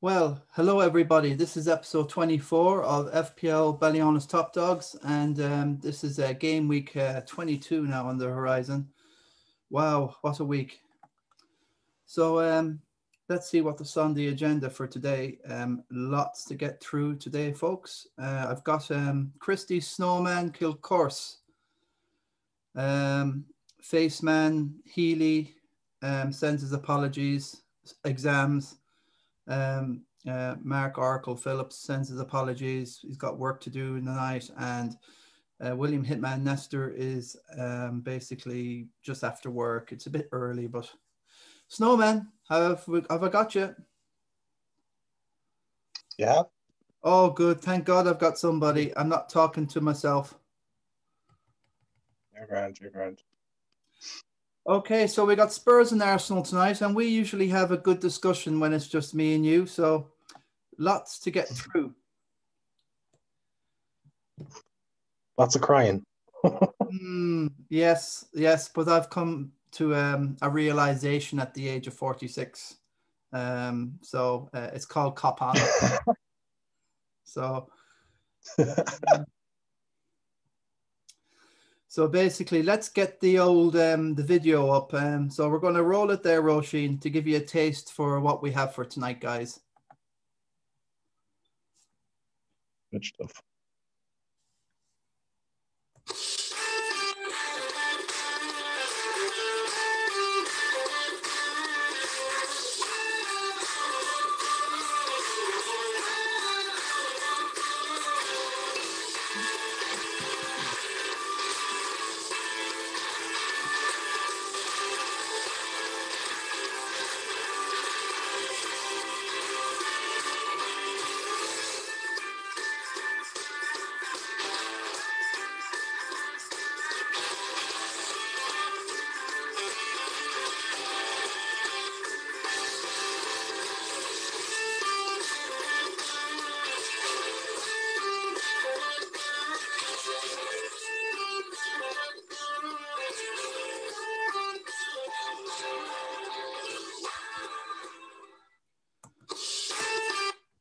Well, hello everybody. This is episode 24 of FPL Ballyhaunis Top Dogs, and this is game week 22 now on the horizon. Wow, what a week! So let's see what's on the agenda for today. Lots to get through today, folks. I've got Christy Snowman Kilcourse, Faceman Healy sends his apologies, exams. Mark Oracle Phillips sends his apologies. He's got work to do in the night. And William Hitman Nestor is basically just after work. It's a bit early, but Snowman, have I got you? Yeah. Oh, good. Thank God I've got somebody. I'm not talking to myself. You're grand. Okay, so we got Spurs and Arsenal tonight, and we usually have a good discussion when it's just me and you. So lots to get through. Lots of crying. Yes, but I've come to a realization at the age of 46. So it's called Cop On. So basically, let's get the old the video up. So we're going to roll it there, Roisin, to give you a taste for what we have for tonight, guys. Good stuff.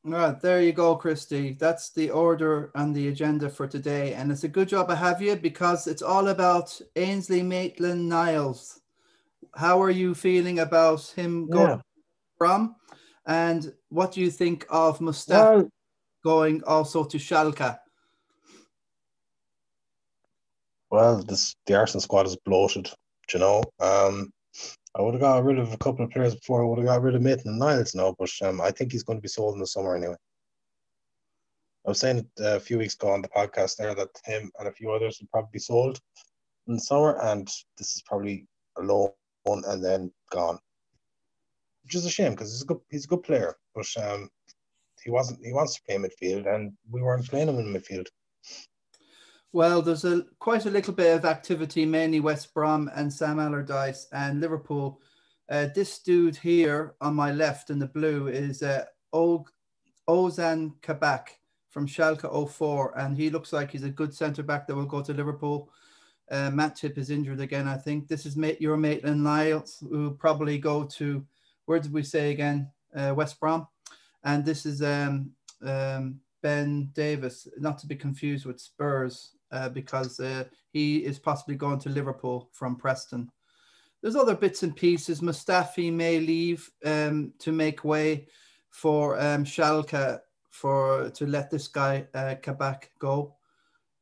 All right, there you go, Christy. That's the order and the agenda for today. And it's a good job I have you because it's all about Ainsley Maitland-Niles. How are you feeling about him going from? And what do you think of Mustafa going also to Schalke? Well, the Arsenal squad is bloated, you know. I would have got rid of a couple of players before I would have got rid of Maitland-Niles now, but I think he's going to be sold in the summer anyway. I was saying it a few weeks ago on the podcast there that him and a few others would probably be sold in the summer, and this is probably a loan and then gone, which is a shame because he's a good player, but he wants to play midfield, and we weren't playing him in midfield. Well, there's quite a little bit of activity, mainly West Brom and Sam Allardyce and Liverpool. This dude here on my left in the blue is Ozan Kabak from Schalke 04, and he looks like he's a good centre-back that will go to Liverpool. Matip is injured again, I think. This is your Maitland-Niles, who will probably go to, where did we say again? West Brom. And this is Ben Davis, not to be confused with Spurs, because he is possibly going to Liverpool from Preston. There's other bits and pieces. Mustafi may leave to make way for Schalke to let this guy Kabak go.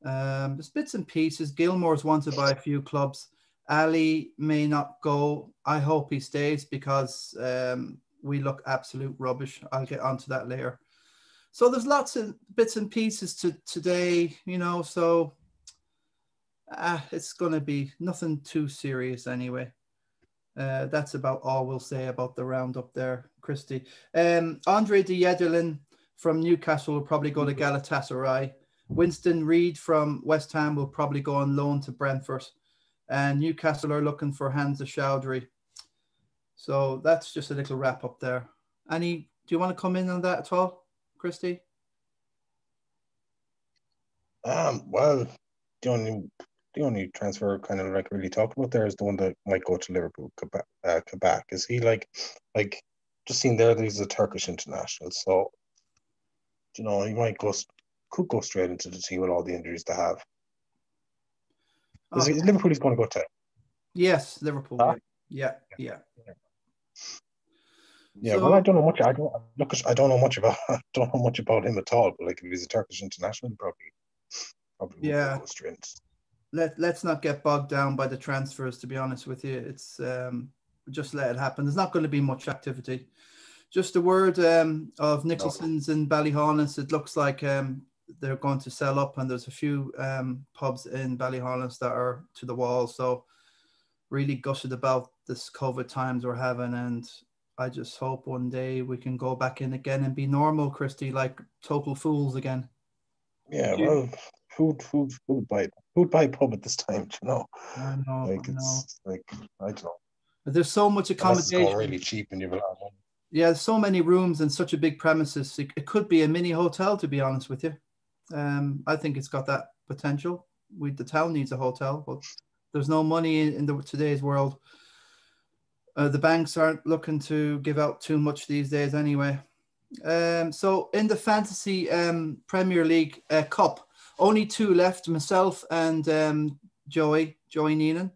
There's bits and pieces. Gilmore's wanted by a few clubs. Ali may not go. I hope he stays because we look absolute rubbish. I'll get onto that later. So there's lots of bits and pieces to today, you know, so it's going to be nothing too serious anyway. That's about all we'll say about the roundup there, Christy. Andre de Yedlin from Newcastle will probably go to Galatasaray. Winston Reid from West Ham will probably go on loan to Brentford. And Newcastle are looking for Hamza Chowdhury. So that's just a little wrap up there. Do you want to come in on that at all, Christy? Well, the only transfer kind of like really talked about there is the one that might go to Liverpool. Kabak. Is he like just seen there that he's a Turkish international, so he could go straight into the team with all the injuries they have. Is Liverpool he's going to go to? Yes, Liverpool. Huh? Yeah. Yeah, so, well, I don't know much. I don't know much about him at all. But like, if he's a Turkish international, probably would go straight. Let's not get bogged down by the transfers. To be honest with you, it's just let it happen. There's not going to be much activity. Just a word of Nicholson's in Ballyhaunis. It looks like they're going to sell up, and there's a few pubs in Ballyhaunis that are to the wall. So really gutted about this COVID times we're having, and I just hope one day we can go back in again and be normal, Christy, like total fools again. Yeah, well, food buy pub at this time, you know. I know. It's like, I don't know. But there's so much accommodation. Unless it's going really cheap and you've a lot of money. Yeah, there's so many rooms and such a big premises. It could be a mini hotel, to be honest with you. I think it's got that potential. The town needs a hotel, but there's no money in today's world. The banks aren't looking to give out too much these days anyway. So in the Fantasy Premier League Cup, only 2 left, myself and Joey Neenan.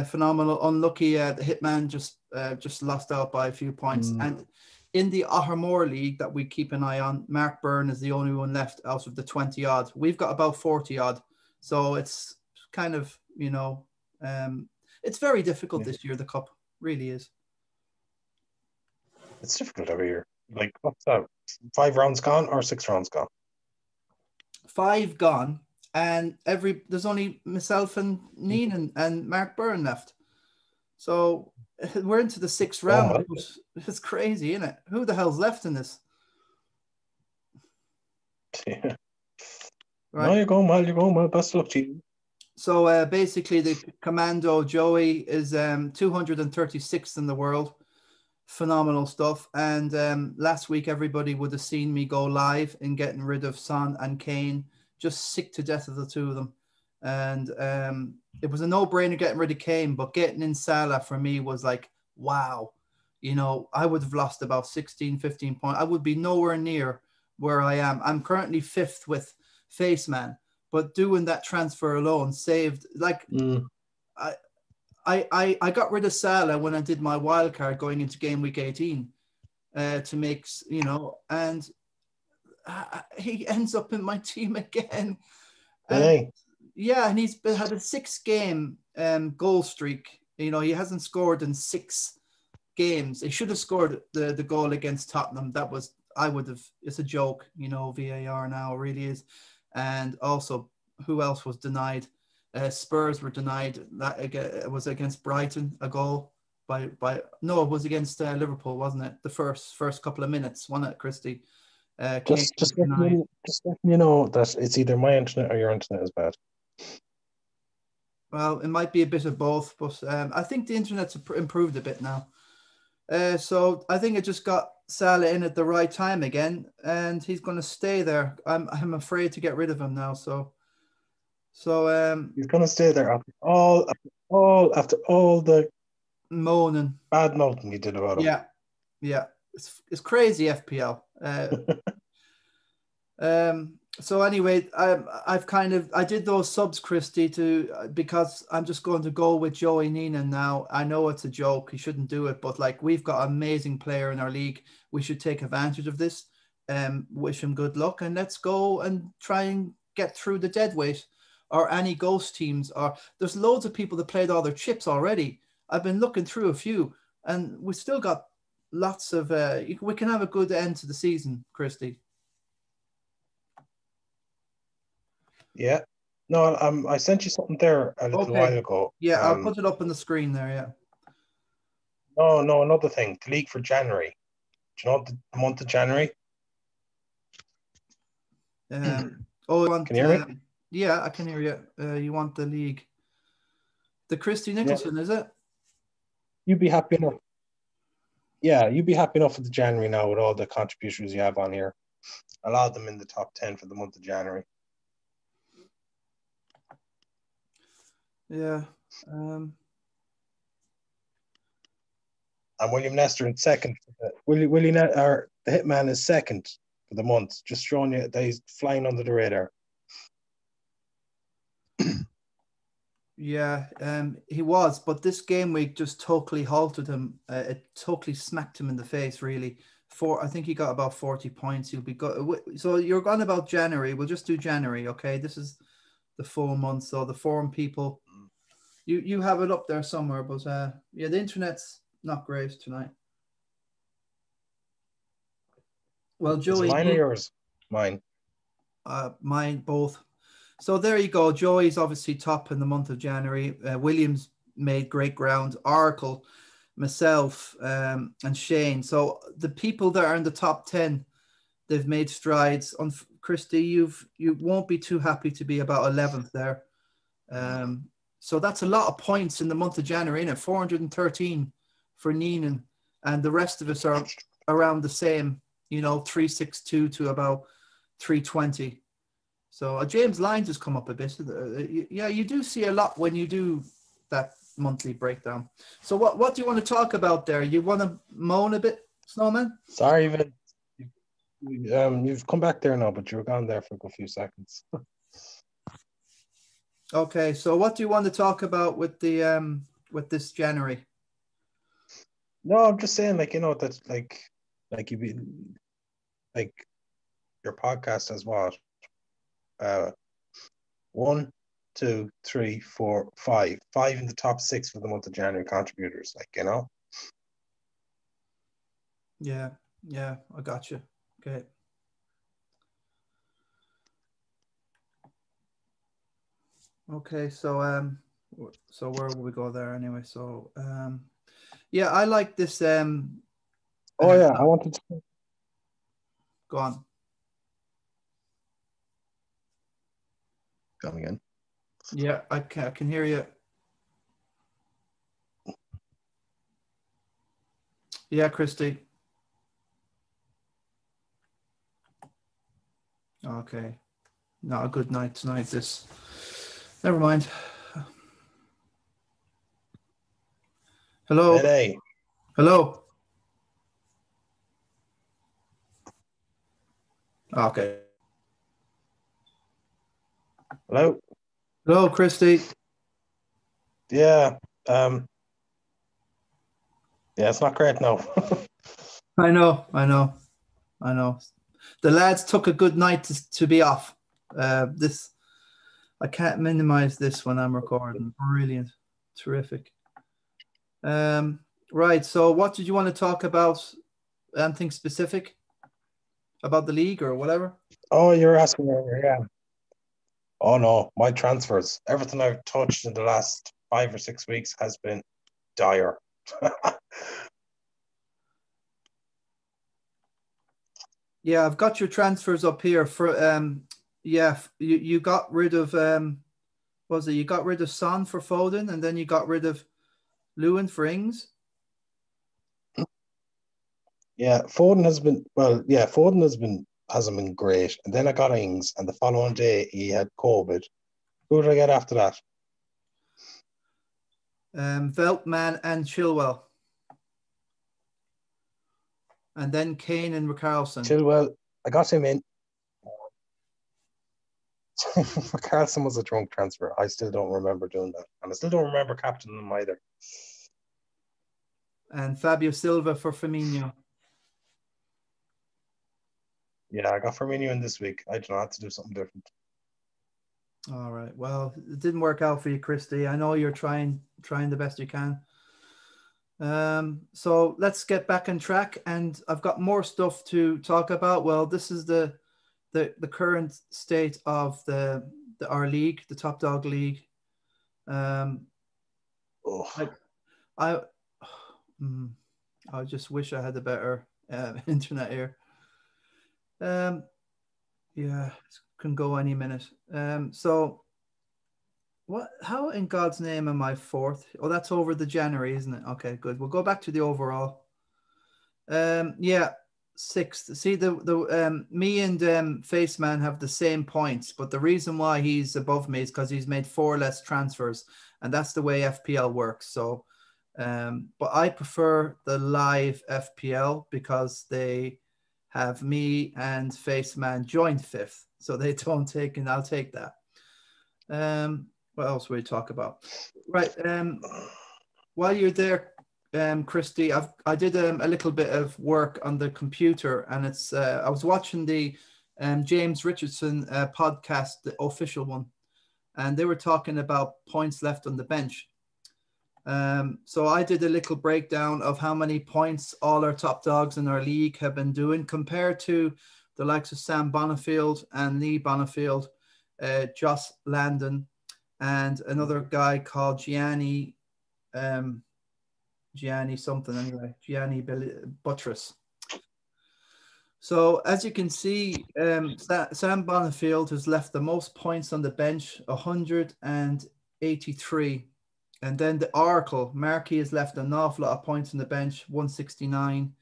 Phenomenal. Unlucky, the Hitman just lost out by a few points. And in the Ottermore League that we keep an eye on, Mark Byrne is the only one left out of the 20 odd. We've got about 40 odd. So it's kind of, it's very difficult this year, the Cup. Really is. It's difficult every year. Like, what's that? 5 rounds gone or 6 rounds gone? 5 gone, and there's only myself and Neenan and Mark Byrne left. So we're into the 6th round. It's crazy, isn't it? Who the hell's left in this? Yeah. Right. No, you're going well. Best of luck to you. So basically, the Commando Joey is 236th in the world. Phenomenal stuff. And last week, everybody would have seen me go live in getting rid of Son and Kane. Just sick to death of the two of them. And it was a no-brainer getting rid of Kane, but getting in Salah for me was like, wow. I would have lost about 16, 15 points. I would be nowhere near where I am. I'm currently 5th with Faceman. But doing that transfer alone saved, like, I got rid of Salah when I did my wild card going into game week 18 to make, and he ends up in my team again. And, yeah, and he's had a 6-game goal streak. He hasn't scored in 6 games. He should have scored the goal against Tottenham. It's a joke, VAR now really is. And also, who else was denied? Spurs were denied. It was against Brighton, a goal it was against Liverpool, wasn't it? The first couple of minutes, wasn't it, Christy? Just letting you know that it's either my internet or your internet is bad. Well, it might be a bit of both, but I think the internet's improved a bit now. So I think it just got Salah in at the right time again, and he's going to stay there. I'm afraid to get rid of him now. So he's going to stay there after all the moaning, bad mouthing you did about him. Yeah, it's crazy FPL. So anyway, I did those subs, Christy, because I'm just going to go with Joey Neenan now. I know it's a joke. He shouldn't do it, but like, we've got an amazing player in our league. We should take advantage of this. Wish him good luck, and let's go and try and get through the deadweight or any ghost teams. Or there's loads of people that played all their chips already. I've been looking through a few, and we still got lots of. We can have a good end to the season, Christy. Yeah. No, I sent you something there a little while ago. Yeah, I'll put it up on the screen there, yeah. No, another thing. The league for January. Do you know the month of January? Can you hear me? Yeah, I can hear you. You want the league. The Christy Nicholson, is it? You'd be happy enough. Yeah, you'd be happy enough for the January now with all the contributions you have on here. A lot of them in the top 10 for the month of January. Yeah. And William Nestor in second. Or the Hitman is second for the month. Just showing you that he's flying under the radar. Yeah, he was, but this game week just totally halted him. It totally smacked him in the face, really. I think he got about 40 points. He'll be good. So you're gone about January. We'll just do January, okay? This is the full month. So the forum people, you have it up there somewhere, but yeah, the internet's not great tonight. Well, Joey, is it mine or yours? Mine. Mine both. So there you go. Joey's obviously top in the month of January. Williams made great ground. Oracle, myself, and Shane. So the people that are in the top 10, they've made strides. On Christy, you won't be too happy to be about 11th there. So that's a lot of points in the month of January, isn't it? 413 for Neenan, and the rest of us are around the same. 362 to about 320. So James Lyons has come up a bit. Yeah, you do see a lot when you do that monthly breakdown. So what do you want to talk about there? You want to moan a bit, Snowman? Sorry, Vin. You've come back there now, but you were gone there for a few seconds. Okay, so what do you want to talk about with the with this January? No, I'm just saying, that's like you be like your podcast has what? 1, 2, 3, 4, 5 in the top 6 for the month of January contributors, Yeah, I got you. Okay. Okay, so where will we go there anyway? So yeah, I like this I wanted to go on. come again. Yeah, I can hear you. Yeah, Christy. Okay. Not a good night tonight, this. Never mind. Hello. Hey. Hello. Okay. Hello. Hello, Christy. Yeah. Yeah, it's not great now. I know. The lads took a good night to be off. This I can't minimize this when I'm recording. Brilliant. Terrific. Right. So what did you want to talk about? Anything specific about the league or whatever? Oh, you're asking me, yeah. Oh no, my transfers. Everything I've touched in the last 5 or 6 weeks has been dire. Yeah, I've got your transfers up here for you got rid of you got rid of Son for Foden, and then you got rid of Lewin for Ings. Yeah, Foden hasn't been great. And then I got Ings, and the following day he had COVID. Who did I get after that? Veltman and Chilwell. And then Kane and Richarlison. Chilwell, I got him in. Richarlison was a drunk transfer. I still don't remember doing that. And I still don't remember captaining him either. And Fabio Silva for Firmino. Yeah, I got Firmino in this week. I don't know, I had to do something different. All right. Well, it didn't work out for you, Christy. I know you're trying the best you can. So let's get back on track, and I've got more stuff to talk about. Well, this is the current state of our league, the Top Dog League. I just wish I had a better internet here. Yeah, it can go any minute. So how in God's name am I fourth? Oh, that's over the January, isn't it? Okay, good. We'll go back to the overall. Yeah, sixth. See, the me and Faceman have the same points, but the reason why he's above me is because he's made 4 less transfers, and that's the way FPL works. So But I prefer the live FPL because they have me and Faceman joint fifth, so they don't take, and I'll take that. What else will we talk about? Right. While you're there, Christy, I did a little bit of work on the computer, and it's I was watching the James Richardson podcast, the official one, and they were talking about points left on the bench. So I did a little breakdown of how many points all our top dogs in our league have been doing compared to the likes of Sam Bonifield and Lee Bonifield, Josh Landon, and another guy called Gianni something anyway, Gianni Buttress. So as you can see, Sam Bonifield has left the most points on the bench, 183. And then the Oracle, Markey, has left an awful lot of points on the bench, 169.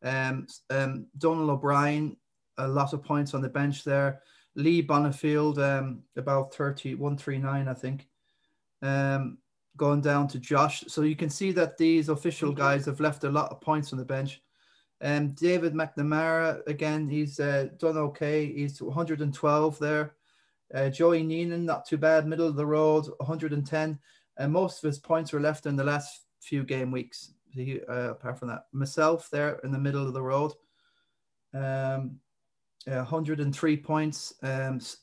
Donald O'Brien, a lot of points on the bench there. Lee Bonifield, about 139, I think. Going down to Josh. So you can see that these official guys have left a lot of points on the bench. David McNamara, again, he's done okay. He's 112 there. Joey Neenan, not too bad, middle of the road, 110. And most of his points were left in the last few game weeks. Apart from that, myself there in the middle of the road, 103 points.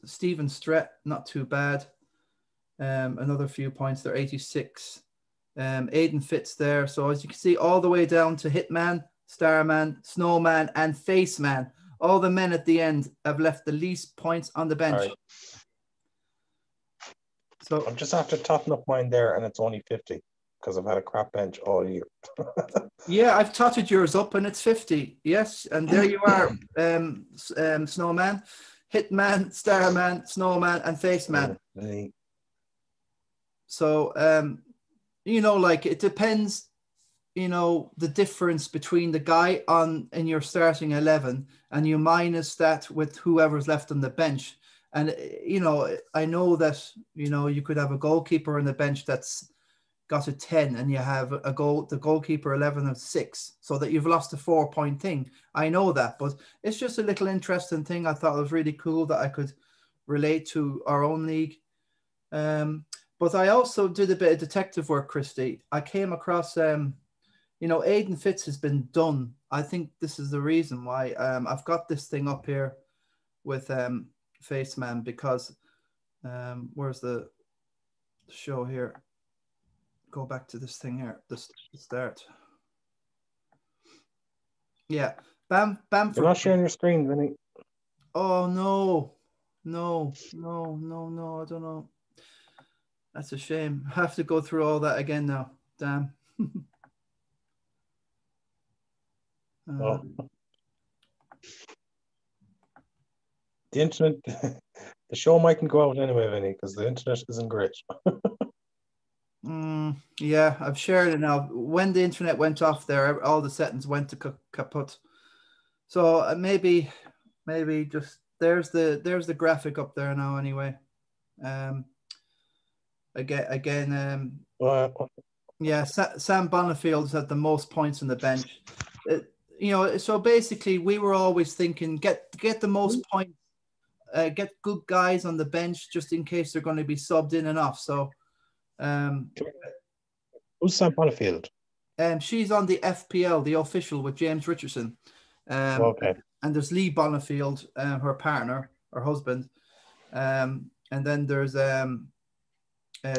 Stephen Strett, not too bad. Another few points there, 86. Aiden Fitz there. So as you can see, all the way down to Hitman, Starman, Snowman, and Faceman. All the men at the end have left the least points on the bench. Right. So I'm just after topping up mine there, and it's only 50 because I've had a crap bench all year. Yeah, I've totted yours up, and it's 50. Yes, and there you are, Snowman, Hitman, Starman, Snowman, and Faceman. So, like it depends, the difference between the guy in your starting 11 and you minus that with whoever's left on the bench. And, I know that, you could have a goalkeeper on the bench that's got a 10 and you have the goalkeeper 11 of 6, so that you've lost a 4-point thing. I know that, but it's just a little interesting thing. I thought it was really cool that I could relate to our own league. But I also did a bit of detective work, Christy. I came across, Aiden Fitz has been done. I think this is the reason why I've got this thing up here with Faceman, because where's the show here? Go back to this thing here, the start. Yeah, Bamford. You're not sharing your screen, Vinny. Oh no, I don't know. That's a shame. I have to go through all that again now. Damn. The internet, the show mightn't go out anyway, Vinny, because the internet isn't great. Yeah, I've shared it now. When the internet went off there, all the settings went to kaput. So maybe just there's the graphic up there now anyway. Again, yeah, Sam Bonifield's had the most points on the bench. So basically we were always thinking get the most points, get good guys on the bench just in case they're going to be subbed in and off. So who's Sam Bonifield? She's on the FPL, the official, with James Richardson. Okay. And there's Lee Bonifield, her partner, her husband. And then there's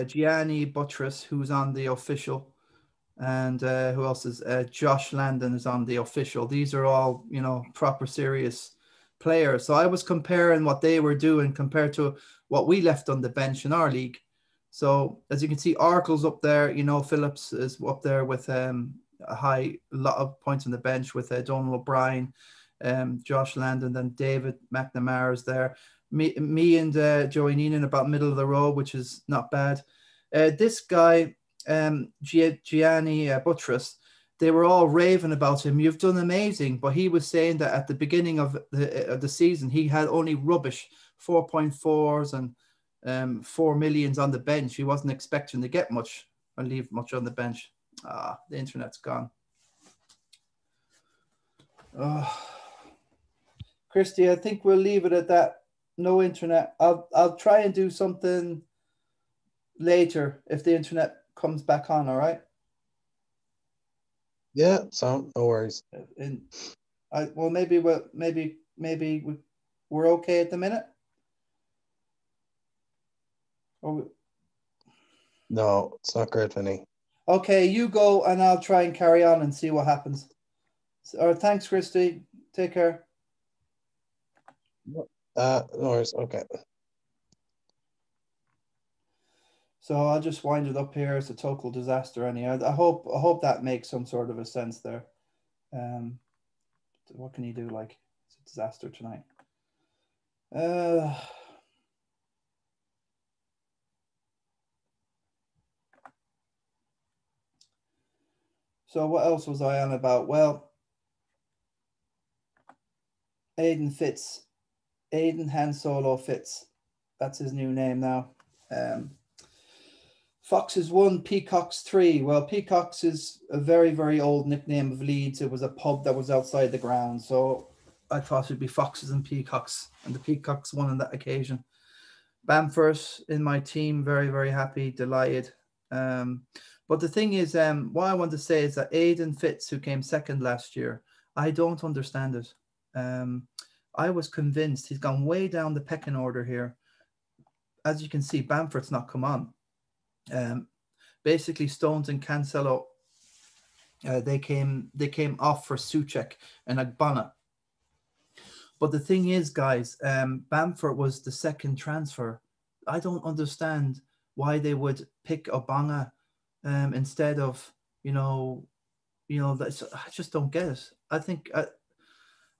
Gianni Buttress, who's on the official. And who else is Josh Landon is on the official. These are all, proper serious players. So I was comparing what they were doing compared to what we left on the bench in our league. So as you can see, Oracle's up there. Phillips is up there with a lot of points on the bench with Donald O'Brien, Josh Landon, then David McNamara is there. Me and Joey Neenan about middle of the road, which is not bad. This guy, Gianni Buttress, they were all raving about him. You've done amazing. But he was saying that at the beginning of the season, he had only rubbish 4.4s and 4 millions on the bench. He wasn't expecting to get much or leave much on the bench. Ah, the internet's gone. Oh. Christy, I think we'll leave it at that. No internet. I'll try and do something later if the internet comes back on. All right. Yeah, so no worries. Well, maybe we're okay at the minute. No, it's not great, Vinny. Okay, you go, and I'll try and carry on and see what happens. All right, thanks, Christy. Take care. No worries. Okay. So I'll just wind it up here. It's a total disaster anyhow. I hope that makes some sort of a sense there. What can you do? Like, it's a disaster tonight. So what else was I on about? Well, Aiden Han Solo Fitz. That's his new name now. Foxes 1, Peacocks 3. Well, Peacocks is a very, very old nickname of Leeds. It was a pub that was outside the ground. So I thought it'd be Foxes and Peacocks. And the Peacocks won on that occasion. Bamford in my team, very, very happy, delighted. But the thing is, what I want to say is that Aiden Fitz, who came second last year, I don't understand it. I was convinced he's gone way down the pecking order here. As you can see, Bamford's not come on. Basically, Stones and Cancelo, they came off for Souček and Agbana. But the thing is, guys, Bamford was the second transfer. I don't understand why they would pick Obanga instead of, I just don't get it. I think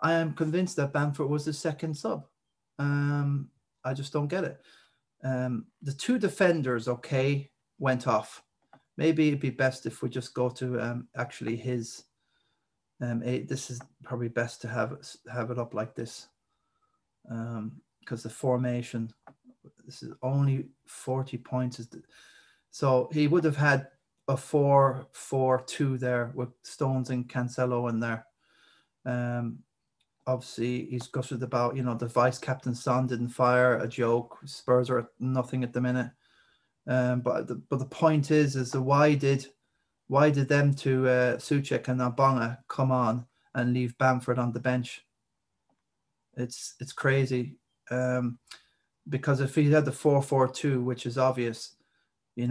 I am convinced that Bamford was the second sub. I just don't get it. The two defenders, okay, went off. Maybe it'd be best if we just go to actually his. This is probably best to have it up like this, because the formation. This is only 40 points. So he would have had a 4-4-2 there with Stones and Cancelo in there. Obviously, he's gutted about, the vice captain son didn't fire, a joke. Spurs are nothing at the minute. But the point is why did them two, Souček and Obanga, come on and leave Bamford on the bench? It's crazy. Because if he had the 4-4-2, which is obvious, I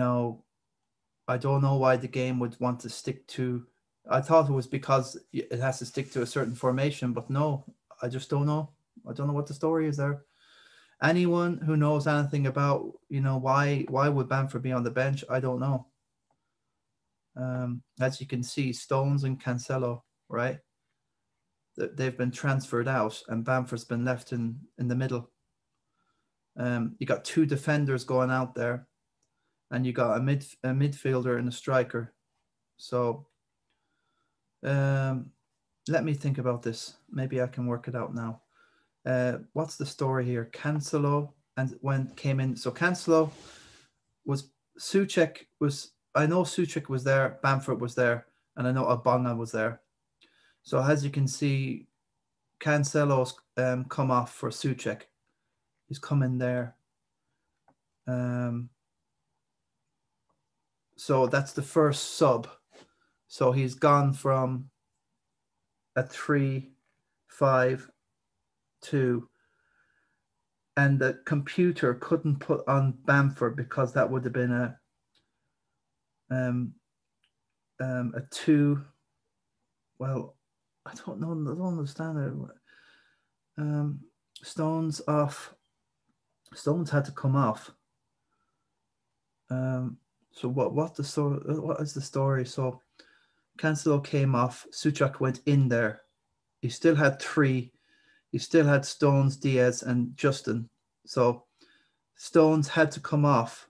don't know why the game would want to stick to. I thought it was because it has to stick to a certain formation, but no, I just don't know. I don't know what the story is there. Anyone who knows anything about, why would Bamford be on the bench? I don't know. As you can see, Stones and Cancelo, right? They've been transferred out, and Bamford's been left in the middle. You got two defenders going out there, and you got a midfielder and a striker. So let me think about this. Maybe I can work it out now. What's the story here? Cancelo came in. So Cancelo was Souček was. I know Souček was there. Bamford was there, and I know Obanga was there. So as you can see, Cancelo's come off for Souček. He's come in there. So that's the first sub. So he's gone from a 3-5-2, and the computer couldn't put on Bamford because that would have been a 2. Well, I don't know. I don't understand it. Stones off. Stones had to come off. So what is the story? So Cancelo came off. Souček went in there. He still had 3. He still had Stones, Diaz, and Justin. So Stones had to come off,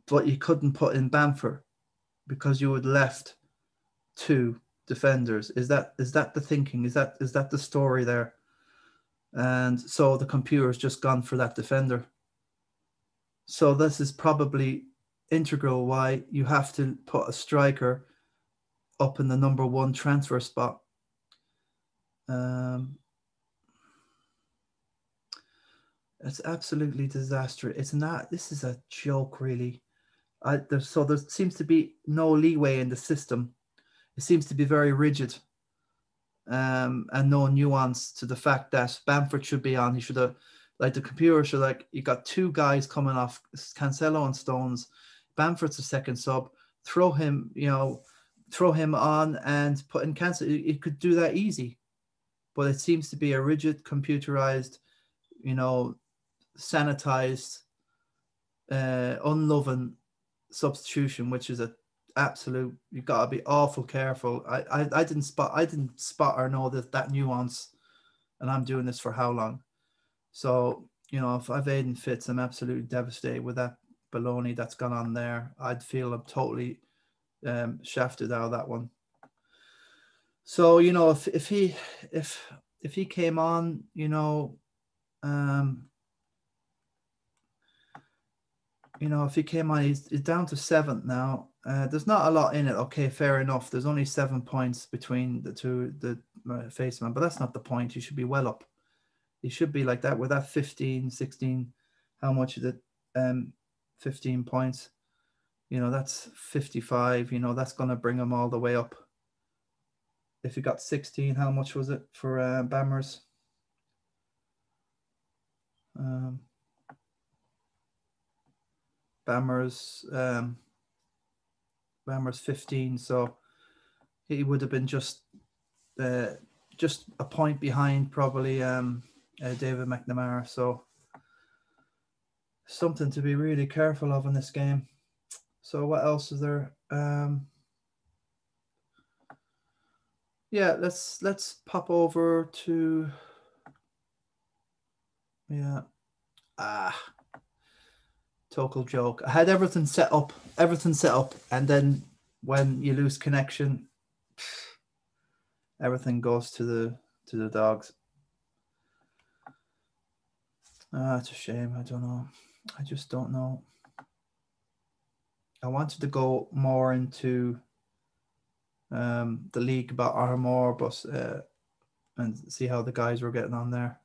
but you couldn't put in Bamford because you had left 2 defenders. Is that the thinking? Is that the story there? And so the computer's just gone for that defender. So this is probably integral why you have to put a striker up in the number 1 transfer spot. It's absolutely disastrous. It's not. This is a joke, really. There seems to be no leeway in the system. It seems to be very rigid, and no nuance to the fact that Bamford should be on. He should have, like, the computer should, like, you got 2 guys coming off, Cancelo and Stones. Bamford's the second sub. Throw him on and put in Cancelo. It could do that easy, but it seems to be a rigid, computerized, sanitized, unloving substitution, which is a absolute. You've got to be awful careful. I didn't spot or know that nuance, and I'm doing this for how long? So if I've Aiden Fitz, I'm absolutely devastated with that baloney that's gone on there. I'd feel I'm totally shafted out of that one. So if he came on, if he came on, he's down to 7th now. There's not a lot in it. Okay, fair enough. There's only 7 points between the two, the faceman, but that's not the point. You should be well up. You should be like that with that 15, 16. How much is it? 15 points. That's 55. That's going to bring him all the way up. If you got 16, how much was it for Bammers? Bammers 15, so he would have been just a point behind probably David McNamara. So something to be really careful of in this game. So what else is there? Yeah, let's pop over to total joke. I had everything set up, and then when you lose connection, everything goes to the dogs. It's a shame. I don't know. I just don't know. I wanted to go more into the league about Armour, but and see how the guys were getting on there.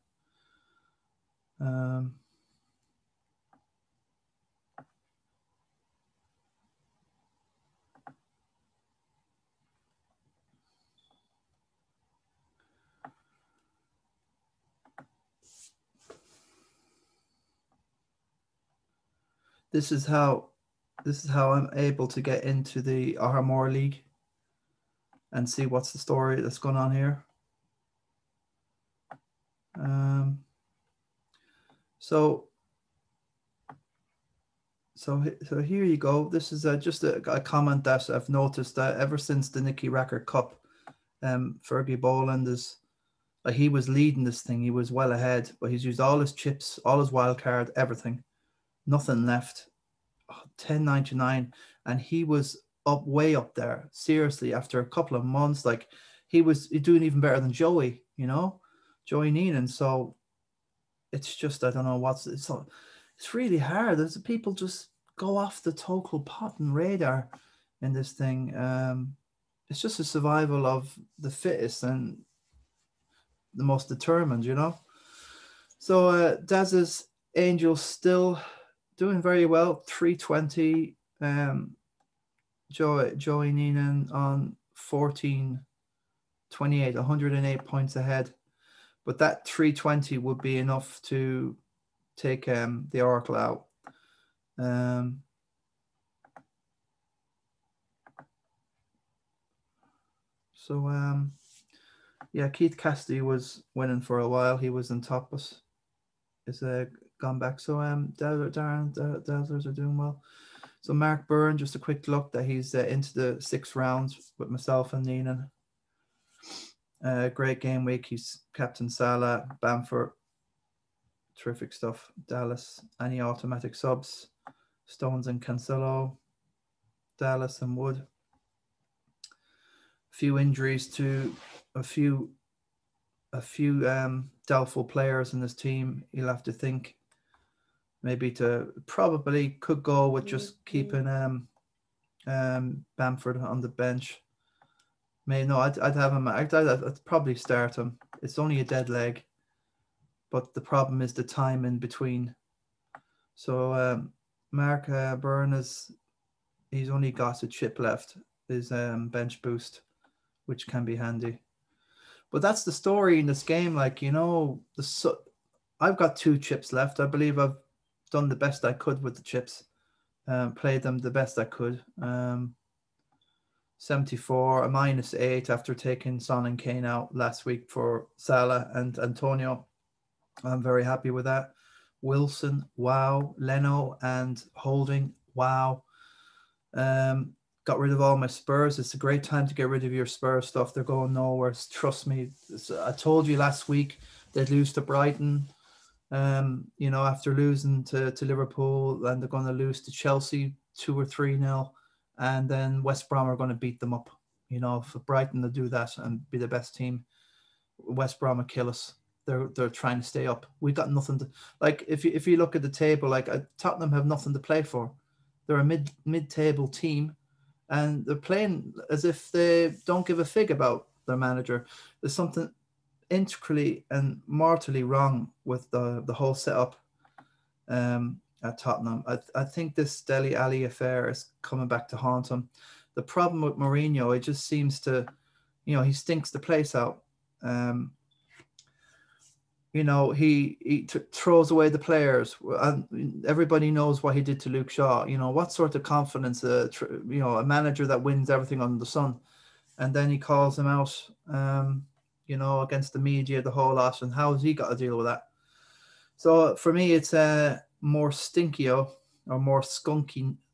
This is how I'm able to get into the Armour League and see what's the story that's going on here. So here you go. This is just a comment that I've noticed that ever since the Nicky Racker Cup, Fergie Boland is like, he was leading this thing. He was well ahead, but he's used all his chips, all his wild card, everything, nothing left. 10.99, and he was way up there. Seriously, after a couple of months, like he's doing even better than Joey. Joey Neenan. So it's just, I don't know it's really hard. There's people just go off the total pot and radar in this thing. It's just a survival of the fittest and the most determined, So Daz's Angels still doing very well. 320. Joey Neenan on 14.28, 108 points ahead. But that 320 would be enough to take the Oracle out. Yeah, Keith Cassidy was winning for a while. He was in top, but is gone back. So Dazzlers are doing well. So Mark Byrne, just a quick look that he's into the 6th round with myself and Neenan. Great game week. He's captain Salah, Bamford. Terrific stuff. Dallas, any automatic subs? Stones and Cancelo. Dallas and Wood. A few injuries to a few doubtful players in this team. You'll have to think. maybe to probably could go with just keeping Bamford on the bench. Maybe no, I'd have him. I'd probably start him. It's only a dead leg, but the problem is the time in between. So Mark Byrne he's only got a chip left, his bench boost, which can be handy. But that's the story in this game. Like, you know, I've got 2 chips left. I believe I've done the best I could with the chips, played them the best I could. 74, a -8 after taking Son and Kane out last week for Salah and Antonio. I'm very happy with that. Wilson, wow. Leno and Holding, wow. Got rid of all my Spurs. It's a great time to get rid of your Spurs stuff. They're going nowhere. Trust me. I told you last week they'd lose to Brighton. You know, after losing to Liverpool, and they're going to lose to Chelsea 2 or 3-0, and then West Brom are going to beat them up. You know, for Brighton to do that and be the best team, West Brom will kill us. They're trying to stay up. We got nothing to like. If you look at the table, like Tottenham have nothing to play for. They're a mid-table team, and they're playing as if they don't give a fig about their manager. There's something integrally and mortally wrong with the whole setup at Tottenham. I think this Dele Alli affair is coming back to haunt him. The problem with Mourinho, it just seems to, you know, he stinks the place out. You know, he throws away the players, and everybody knows what he did to Luke Shaw. You know, what sort of confidence, you know, a manager that wins everything under the sun, and then he calls him out, you know, against the media, the whole lot, and how has he got to deal with that? So for me, it's more stinkio or more skunkino.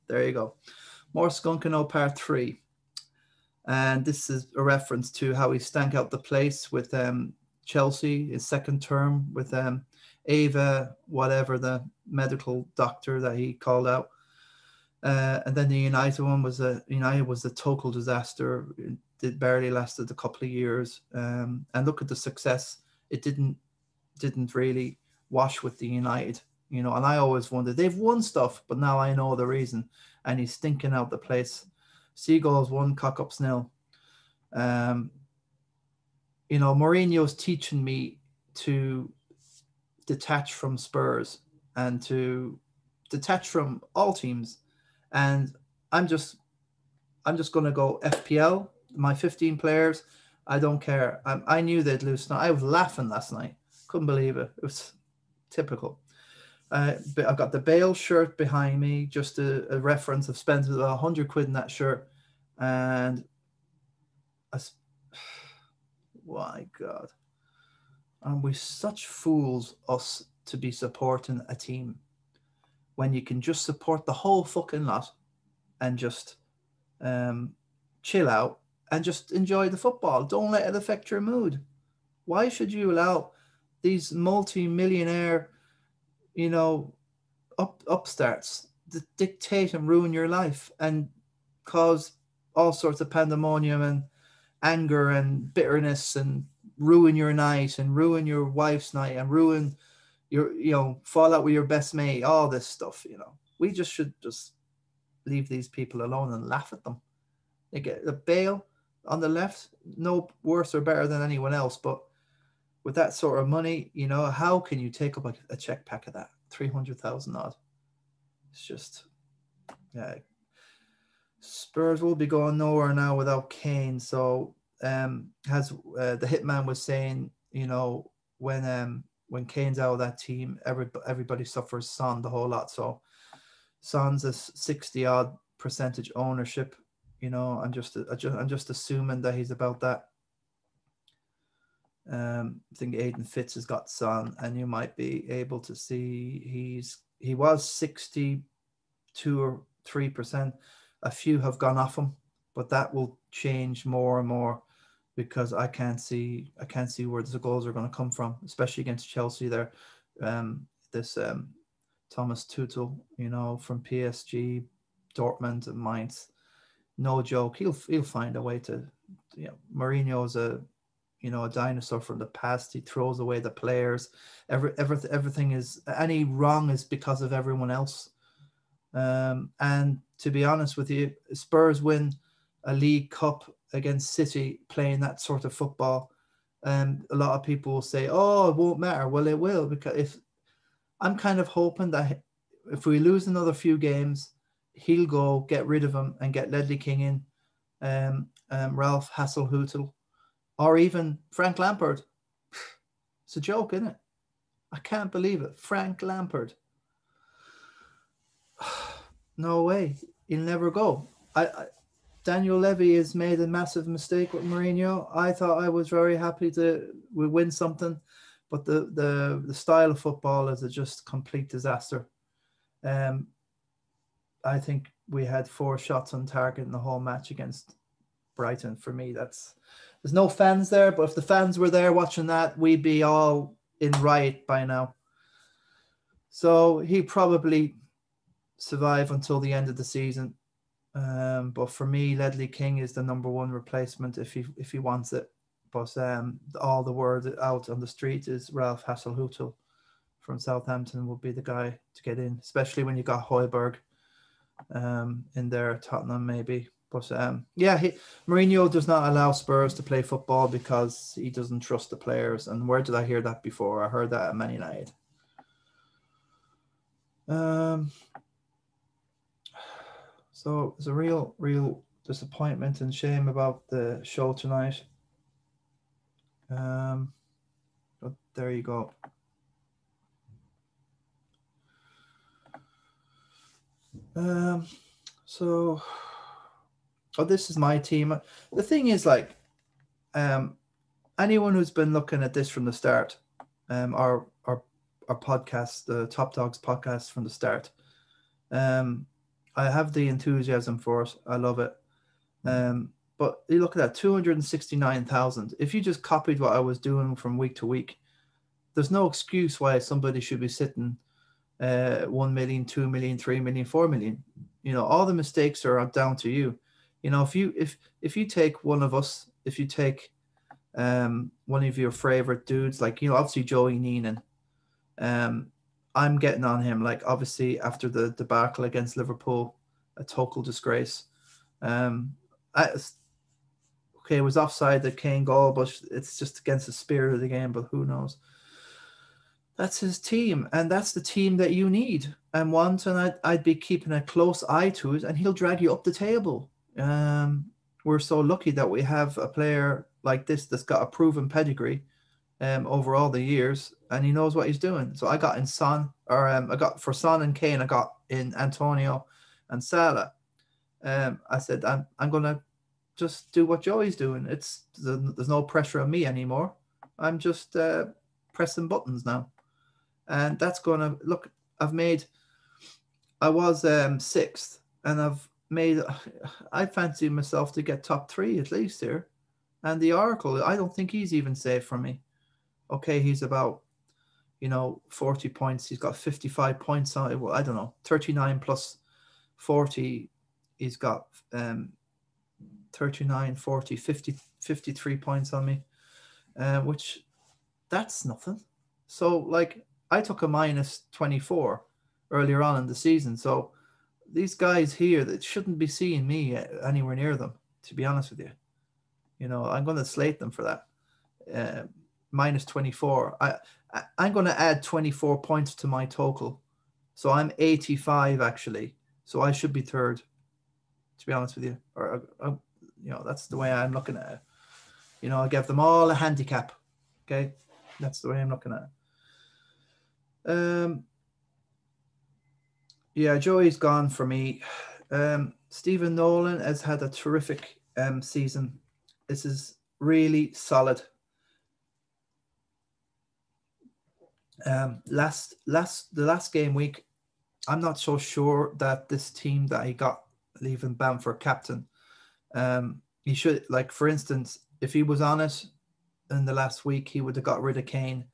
There you go. More skunkino part 3. And this is a reference to how he stank out the place with Chelsea, his second term with Ava, whatever, the medical doctor that he called out. And then the United one was a total disaster. It barely lasted a couple of years. And look at the success. It didn't really wash with the United, you know. And I always wondered, they've won stuff, but now I know the reason. And he's stinking out the place. Seagulls 1, cock-ups 0. You know, Mourinho's teaching me to detach from Spurs and to detach from all teams. And I'm just going to go FPL, my 15 players. I don't care. I knew they'd lose. I was laughing last night. Couldn't believe it. It was typical. But I've got the Bale shirt behind me, just a reference. I've spent about 100 quid in that shirt. And my God. And we're such fools, us, to be supporting a team when you can just support the whole fucking lot and just chill out and just enjoy the football. Don't let it affect your mood. Why should you allow these multi-millionaire, you know, upstarts to dictate and ruin your life and cause all sorts of pandemonium and anger and bitterness and ruin your night and ruin your wife's night and ruin your, you know, fall out with your best mate, all this stuff, you know. We just should just leave these people alone and laugh at them. They get the Bale on the left, no worse or better than anyone else, but with that sort of money, you know, how can you take up a check pack of that? 300,000 odd. It's just, yeah. Spurs will be going nowhere now without Kane. So, the hitman was saying, you know, when Kane's out of that team, everybody suffers. Son the whole lot. So, Son's a 60-odd% ownership. You know, I'm just assuming that he's about that. I think Aiden Fitz has got Son, and you might be able to see he was 62 or 3%. A few have gone off him, but that will change more and more because I can't see where the goals are going to come from, especially against Chelsea. There, Thomas Tuchel, you know, from PSG, Dortmund, and Mainz, no joke. He'll find a way to, you know, Mourinho's a dinosaur from the past. He throws away the players. Everything is, any wrong is because of everyone else. And to be honest with you, Spurs win a League Cup against City playing that sort of football. And a lot of people will say, oh, it won't matter. Well, it will, because if I'm kind of hoping that if we lose another few games, he'll go, get rid of him and get Ledley King in, Ralph Hasenhüttl, or even Frank Lampard. It's a joke, isn't it? I can't believe it. Frank Lampard. No way. He'll never go. Daniel Levy has made a massive mistake with Mourinho. I thought I was very happy we win something, but the style of football is a just complete disaster. I think we had 4 shots on target in the whole match against Brighton. For me, there's no fans there, but if the fans were there watching that, we'd be all in riot by now. So he probably survive until the end of the season. But for me, Ledley King is the number 1 replacement if he wants it. But all the word out on the street is Ralph Hasenhüttl from Southampton will be the guy to get in, especially when you got Højbjerg in there, Tottenham maybe. But Mourinho does not allow Spurs to play football because he doesn't trust the players. And where did I hear that before? I heard that at Man United. So it's a real disappointment and shame about the show tonight. But there you go. This is my team. The thing is, like, anyone who's been looking at this from the start, our podcast, the Top Dogs podcast from the start, I have the enthusiasm for it. I love it. But you look at that, 269,000. If you just copied what I was doing from week to week, there's no excuse why somebody should be sitting 1 million, 2 million, 3 million, 4 million. All the mistakes are down to you. If you take one of us, if you take one of your favorite dudes, like, obviously Joey Neenan, I'm getting on him. Like, obviously after the debacle against Liverpool, a total disgrace. It was offside the Kane goal, but it's just against the spirit of the game. But who knows? That's his team, and that's the team that you need and want. And I'd be keeping a close eye to it, and he'll drag you up the table. We're so lucky that we have a player like this that's got a proven pedigree over all the years, and he knows what he's doing. So I got in Son, I got for Son and Kane, I got in Antonio and Salah. I said I'm gonna just do what Joey's doing. There's no pressure on me anymore. I'm just pressing buttons now, and that's gonna look. I was 6th, and I fancy myself to get top 3 at least here. And the Oracle, I don't think he's even safe from me. Okay, he's about 40 points. He's got 55 points on it. Well, I don't know, 39 plus 40. He's got 39, 40, 50, 53 points on me, which that's nothing. So, like, I took a minus 24 earlier on in the season. So these guys here that shouldn't be seeing me anywhere near them, to be honest with you. I'm going to slate them for that. Minus 24. I'm going to add 24 points to my total. So I'm 85 actually. So I should be 3rd, to be honest with you. Or that's the way I'm looking at it. I give them all a handicap. Okay, that's the way I'm looking at it. Joey's gone for me. Stephen Nolan has had a terrific season. This is really solid. The last game week, I'm not so sure that this team that he got leaving Bamford captain, he should, like, for instance, if he was on it in the last week, he would have got rid of Kane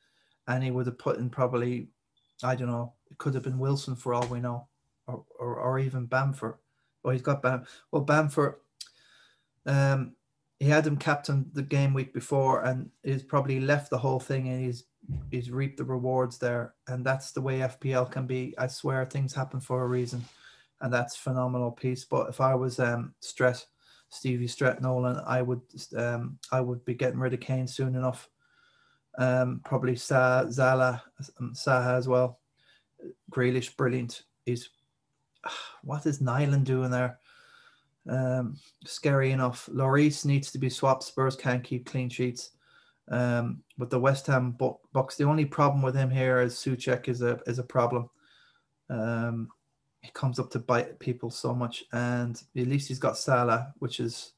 and he would have put in probably, I don't know, it could have been Wilson for all we know, or even Bamford. Well, he's got Bamford. he had him captain the game week before, and he's probably left the whole thing, and he's reaped the rewards there. And that's the way FPL can be. I swear things happen for a reason, and that's phenomenal piece. But if I was Stevie Nolan, I would be getting rid of Kane soon enough. Probably Saha as well. Grealish, brilliant. What is Nyland doing there? Scary enough. Lloris needs to be swapped. Spurs can't keep clean sheets. But the West Ham Bucks, the only problem with him here is Souček is a problem. He comes up to bite people so much, and at least he's got Salah, which is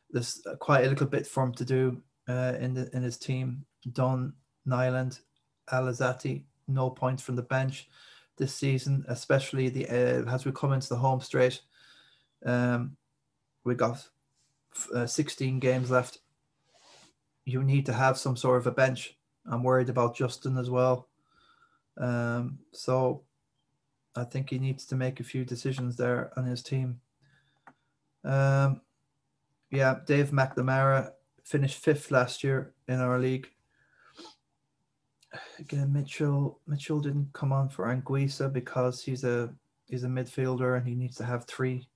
there's quite a little bit for him to do in his team. Dunn, Nyland, Alazati, no points from the bench this season, especially as we come into the home straight. We got 16 games left. You need to have some sort of a bench. I'm worried about Justin as well. So I think he needs to make a few decisions there on his team. Dave McNamara finished 5th last year in our league. Again, Mitchell didn't come on for Anguissa because he's a midfielder and he needs to have 3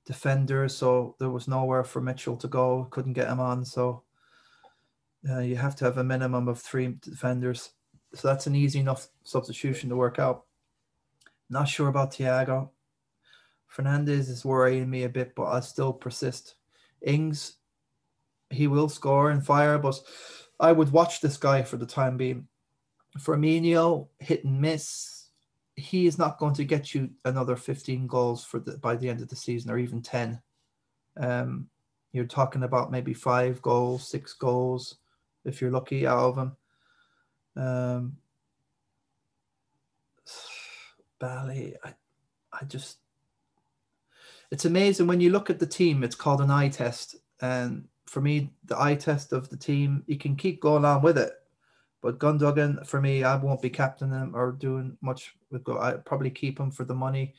defenders, so there was nowhere for Mitchell to go. Couldn't get him on, so you have to have a minimum of 3 defenders. So that's an easy enough substitution to work out. Not sure about Thiago. Fernandez is worrying me a bit, but I still persist. Ings, he will score and fire, but I would watch this guy for the time being. Firmino, hit and miss. He is not going to get you another 15 goals by the end of the season, or even 10. You're talking about maybe 5 goals, 6 goals, if you're lucky, out of him. Bally, it's amazing when you look at the team. It's called an eye test, and for me, the eye test of the team, you can keep going on with it. But Gundogan, for me, I won't be captaining him or doing much. I'd probably keep him for the money.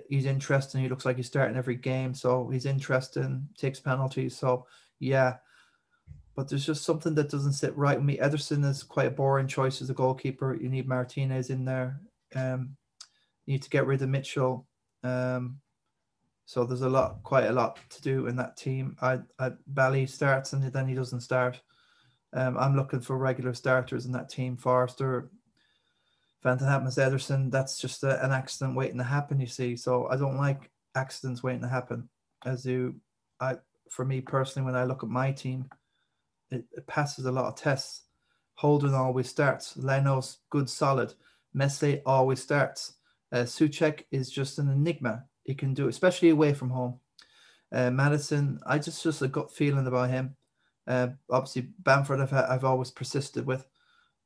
He's interesting. He looks like he's starting every game, so he's interesting. Takes penalties, so yeah. But there's just something that doesn't sit right with me. Ederson is quite a boring choice as a goalkeeper. You need Martinez in there. You need to get rid of Mitchell. So there's quite a lot to do in that team. Bally starts and then he doesn't start. I'm looking for regular starters in that team. Forrester, Van den Happens, Ederson. That's just an accident waiting to happen, you see. So I don't like accidents waiting to happen. For me personally, when I look at my team, it passes a lot of tests. Holden always starts. Leno's good, solid. Messi always starts. Souček is just an enigma. He can do, especially away from home. Madison, I just a gut feeling about him. Obviously, Bamford, I've always persisted with.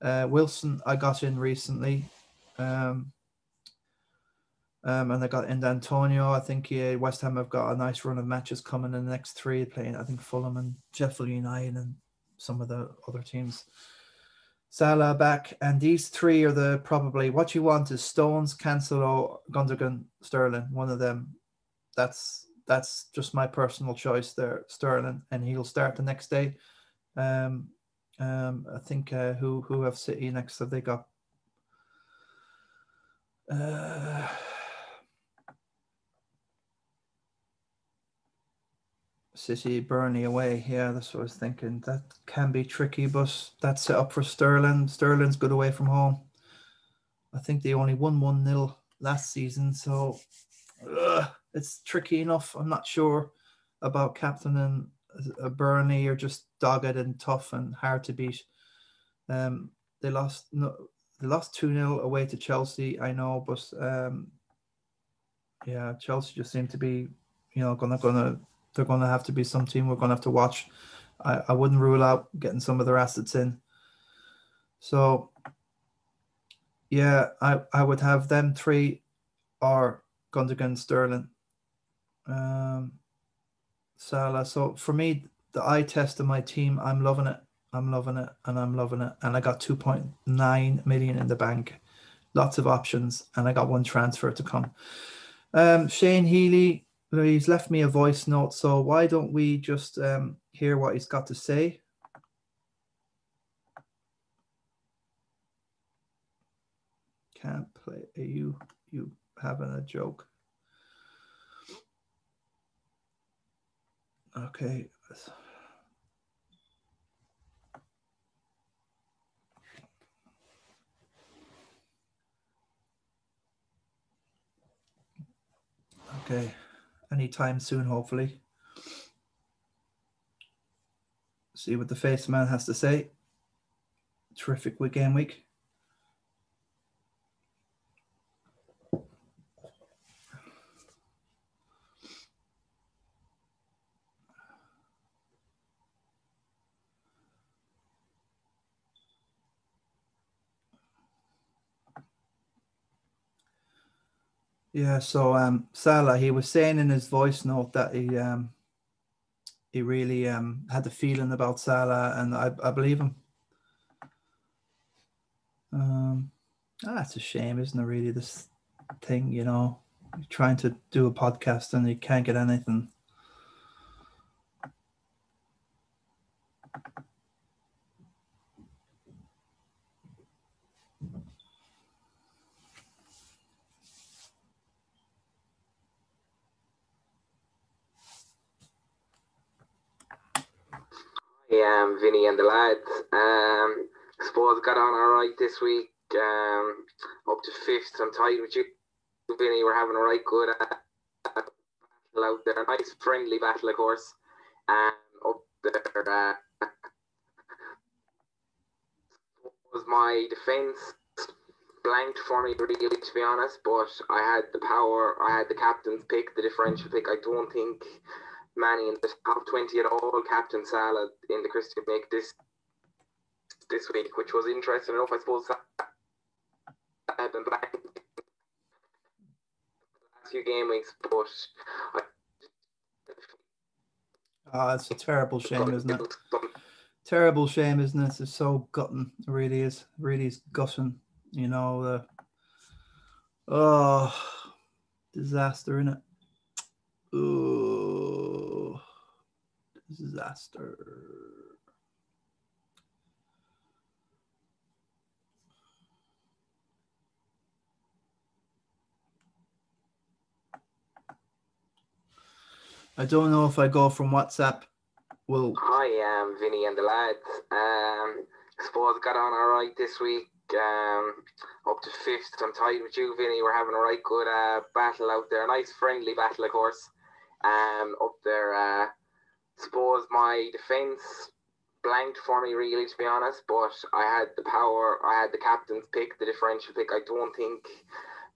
Wilson, I got in recently. And I got in Antonio. I think West Ham have got a nice run of matches coming in the next 3, playing, I think, Fulham and Sheffield United and some of the other teams. Salah back, and these 3 are probably what you want is Stones, Cancelo, Gundogan, Sterling. One of them. That's just my personal choice there, Sterling, and he'll start the next day. I think who have City next? Have they got? City, Burnley away. Yeah, that's what I was thinking. That can be tricky, but that's set up for Sterling. Sterling's good away from home. I think they only won 1-0 last season, so it's tricky enough. I'm not sure about captaining Burnley. Are just dogged and tough and hard to beat. They lost 2-0 away to Chelsea, I know, but Chelsea just seem to be, they're going to have to be some team we're going to have to watch. I wouldn't rule out getting some of their assets in. So, yeah, I would have them 3 or Gundogan, Sterling, Salah. So for me, the eye test of my team, I'm loving it. And I got 2.9 million in the bank. Lots of options, and I got 1 transfer to come. Shane Healy, He's left me a voice note, so why don't we just hear what he's got to say? Can't play. Are you having a joke? Okay. Okay. Anytime soon, hopefully. See what the face man has to say. Terrific game week. Yeah, so Salah, he was saying in his voice note that he really had the feeling about Salah, and I believe him. That's a shame, isn't it, really, this thing, you know, you're trying to do a podcast and you can't get anything. Yeah, Vinny and the lads. Suppose got on all right this week. Up to 5th. I'm tied with you, Vinny. We're having a right good battle out there. Nice friendly battle, of course. Up there was my defence blanked for me, really, to be honest. But I had the power. I had the captain's pick, the differential pick. I don't think Manny in the top 20 at all, Captain Salah in the Christy make this week, which was interesting enough. I suppose I had been black the last few game weeks, but it's a terrible shame, isn't it? Terrible shame, isn't it? It's so gutting. It really is. It really is gutting. You know, disaster, innit? Oh, disaster. I don't know if I go from WhatsApp. Well, hi, Vinny and the lads. Suppose got on all right this week. Up to 5th. I'm tied with you, Vinny. We're having a right good battle out there. Nice friendly battle, of course. Up there. Suppose my defence blanked for me, really, to be honest. But I had the power. I had the captain's pick, the differential pick. I don't think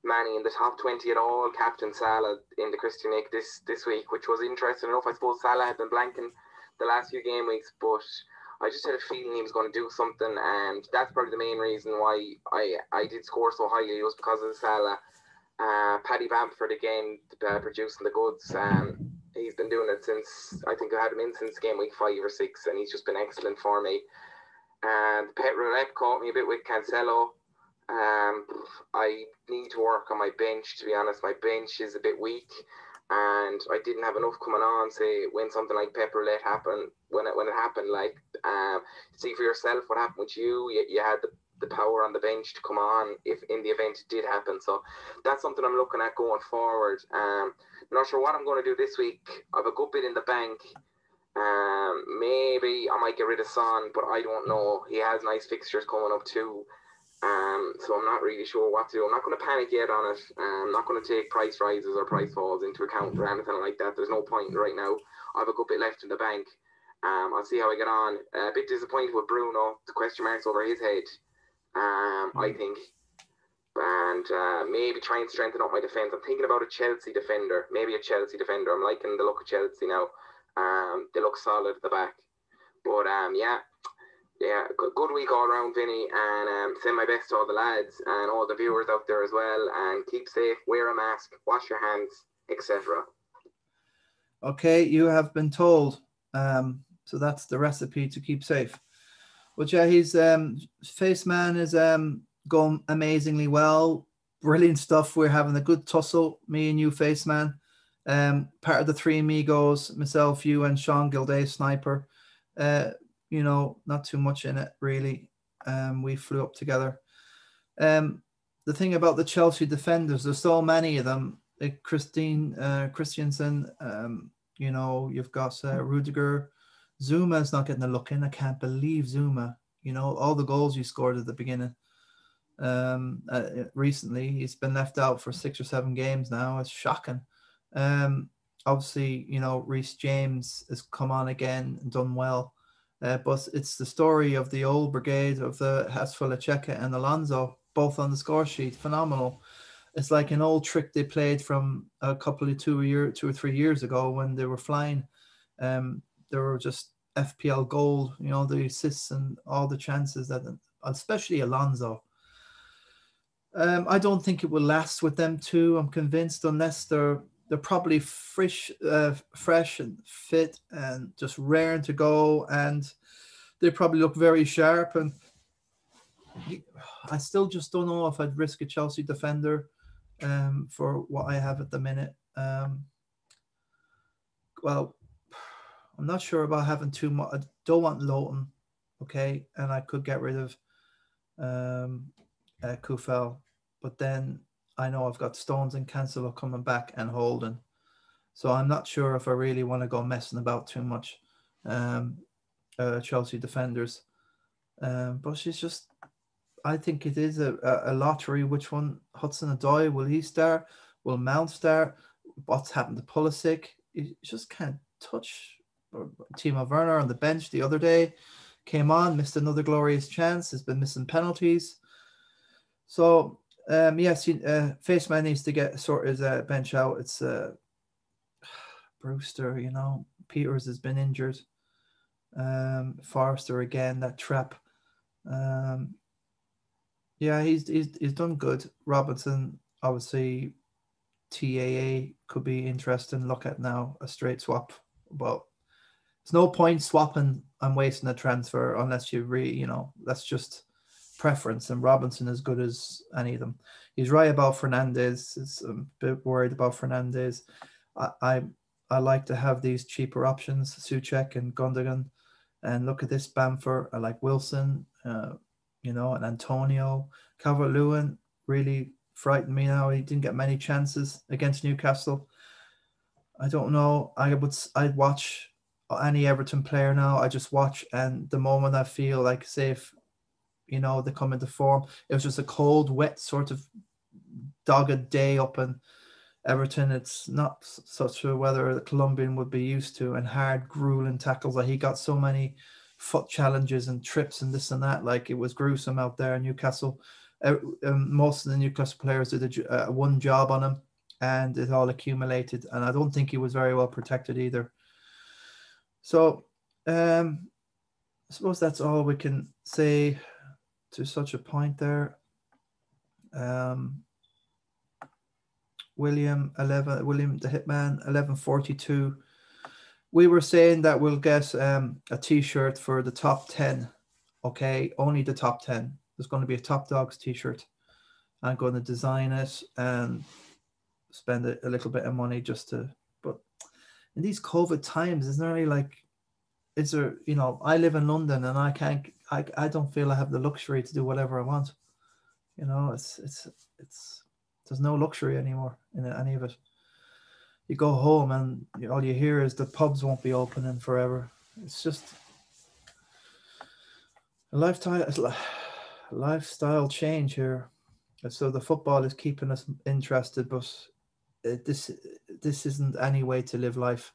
Manny in the top 20 at all, Captain Salah in the Christian Nick this week, which was interesting enough. I suppose Salah had been blanking the last few game weeks, but I just had a feeling he was going to do something, and that's probably the main reason why I did score so highly. It was because of Salah. Paddy Bamford again producing the goods. He's been doing it since, I think I had him in since game week 5 or 6, and he's just been excellent for me. And Pet Roulette caught me a bit with Cancelo. I need to work on my bench, to be honest. My bench is a bit weak, and I didn't have enough coming on, say, when something like Pep Roulette happened, when it happened, like, see for yourself what happened with you. You had the power on the bench to come on if in the event it did happen. So that's something I'm looking at going forward. I'm not sure what I'm going to do this week. I have a good bit in the bank. Maybe I might get rid of Son, but I don't know. He has nice fixtures coming up too. So I'm not really sure what to do. I'm not going to panic yet on it. I'm not going to take price rises or price falls into account or anything like that. There's no point right now. I have a good bit left in the bank. I'll see how I get on. A bit disappointed with Bruno. The question marks over his head, I think. And maybe try and strengthen up my defence. I'm thinking about a Chelsea defender. Maybe a Chelsea defender. I'm liking the look of Chelsea now. They look solid at the back. But yeah, good week all around, Vinny, and send my best to all the lads and all the viewers out there as well, and keep safe, wear a mask, wash your hands, etc. Okay, you have been told. So that's the recipe to keep safe. But yeah, his face man is going amazingly well. Brilliant stuff. We're having a good tussle, me and you, face man. Part of the three amigos, myself, you, and Sean Gilday, sniper. You know, not too much in it really. We flew up together. The thing about the Chelsea defenders, there's so many of them. Like Christiansen, you know, you've got Rudiger. Zuma is not getting a look in. I can't believe Zuma. You know, all the goals he scored at the beginning. Recently, he's been left out for 6 or 7 games now. It's shocking. Obviously, you know, Reece James has come on again and done well. But it's the story of the old brigade of the Hasfala and Alonso, both on the score sheet. Phenomenal. It's like an old trick they played from a couple of 2 or 3 years ago when they were flying. They were just FPL gold, you know, the assists and all the chances that, especially Alonso. I don't think it will last with them too. I'm convinced, unless they're probably fresh and fit and just raring to go, and they probably look very sharp. And I still just don't know if I'd risk a Chelsea defender for what I have at the minute. Well, I'm not sure about having too much. I don't want Lowton, okay, and I could get rid of Kufel, but then I know I've got Stones and Cancelo coming back and Holden, so I'm not sure if I really want to go messing about too much. Chelsea defenders, but she's just. I think it is a lottery. Which one? Hudson-Odoi, will he start? Will Mount start? What's happened to Pulisic? You just can't touch. Timo Werner on the bench the other day came on, missed another glorious chance. Has been missing penalties. So yes, Faceman needs to sort his bench out. It's Brewster, you know, Peters has been injured. Forrester again, that trap. Yeah, he's done good. Robinson, obviously, TAA could be interesting. Look at now a straight swap, but there's no point swapping and wasting a transfer unless you really, you know, that's just preference. And Robinson is good as any of them. He's right about Fernandez. It's a bit worried about Fernandez. I like to have these cheaper options, Souček and Gundogan. And look at this Bamford. I like Wilson, you know, and Antonio. Calvert-Lewin really frightened me now. He didn't get many chances against Newcastle. I don't know. I'd watch any Everton player now. I just watch, and the moment I feel like, say, if, you know, they come into form, it was just a cold, wet sort of dogged day up in Everton. It's not such a weather the Colombian would be used to, and hard, grueling tackles. Like, he got so many foot challenges and trips and this and that. Like, it was gruesome out there in Newcastle. Most of the Newcastle players did one job on him, and it all accumulated. And I don't think he was very well protected either. So I suppose that's all we can say to such a point there. William the Hitman 1142. We were saying that we'll get a t-shirt for the top 10. Okay, only the top 10. There's going to be a Top Dogs t-shirt. I'm going to design it and spend a little bit of money just to. But in these COVID times, isn't there really like, is there, you know, I live in London and I don't feel I have the luxury to do whatever I want. You know, it's there's no luxury anymore in any of it. You go home and all you hear is the pubs won't be opening forever. It's just a lifestyle change here. So the football is keeping us interested, but this isn't any way to live life.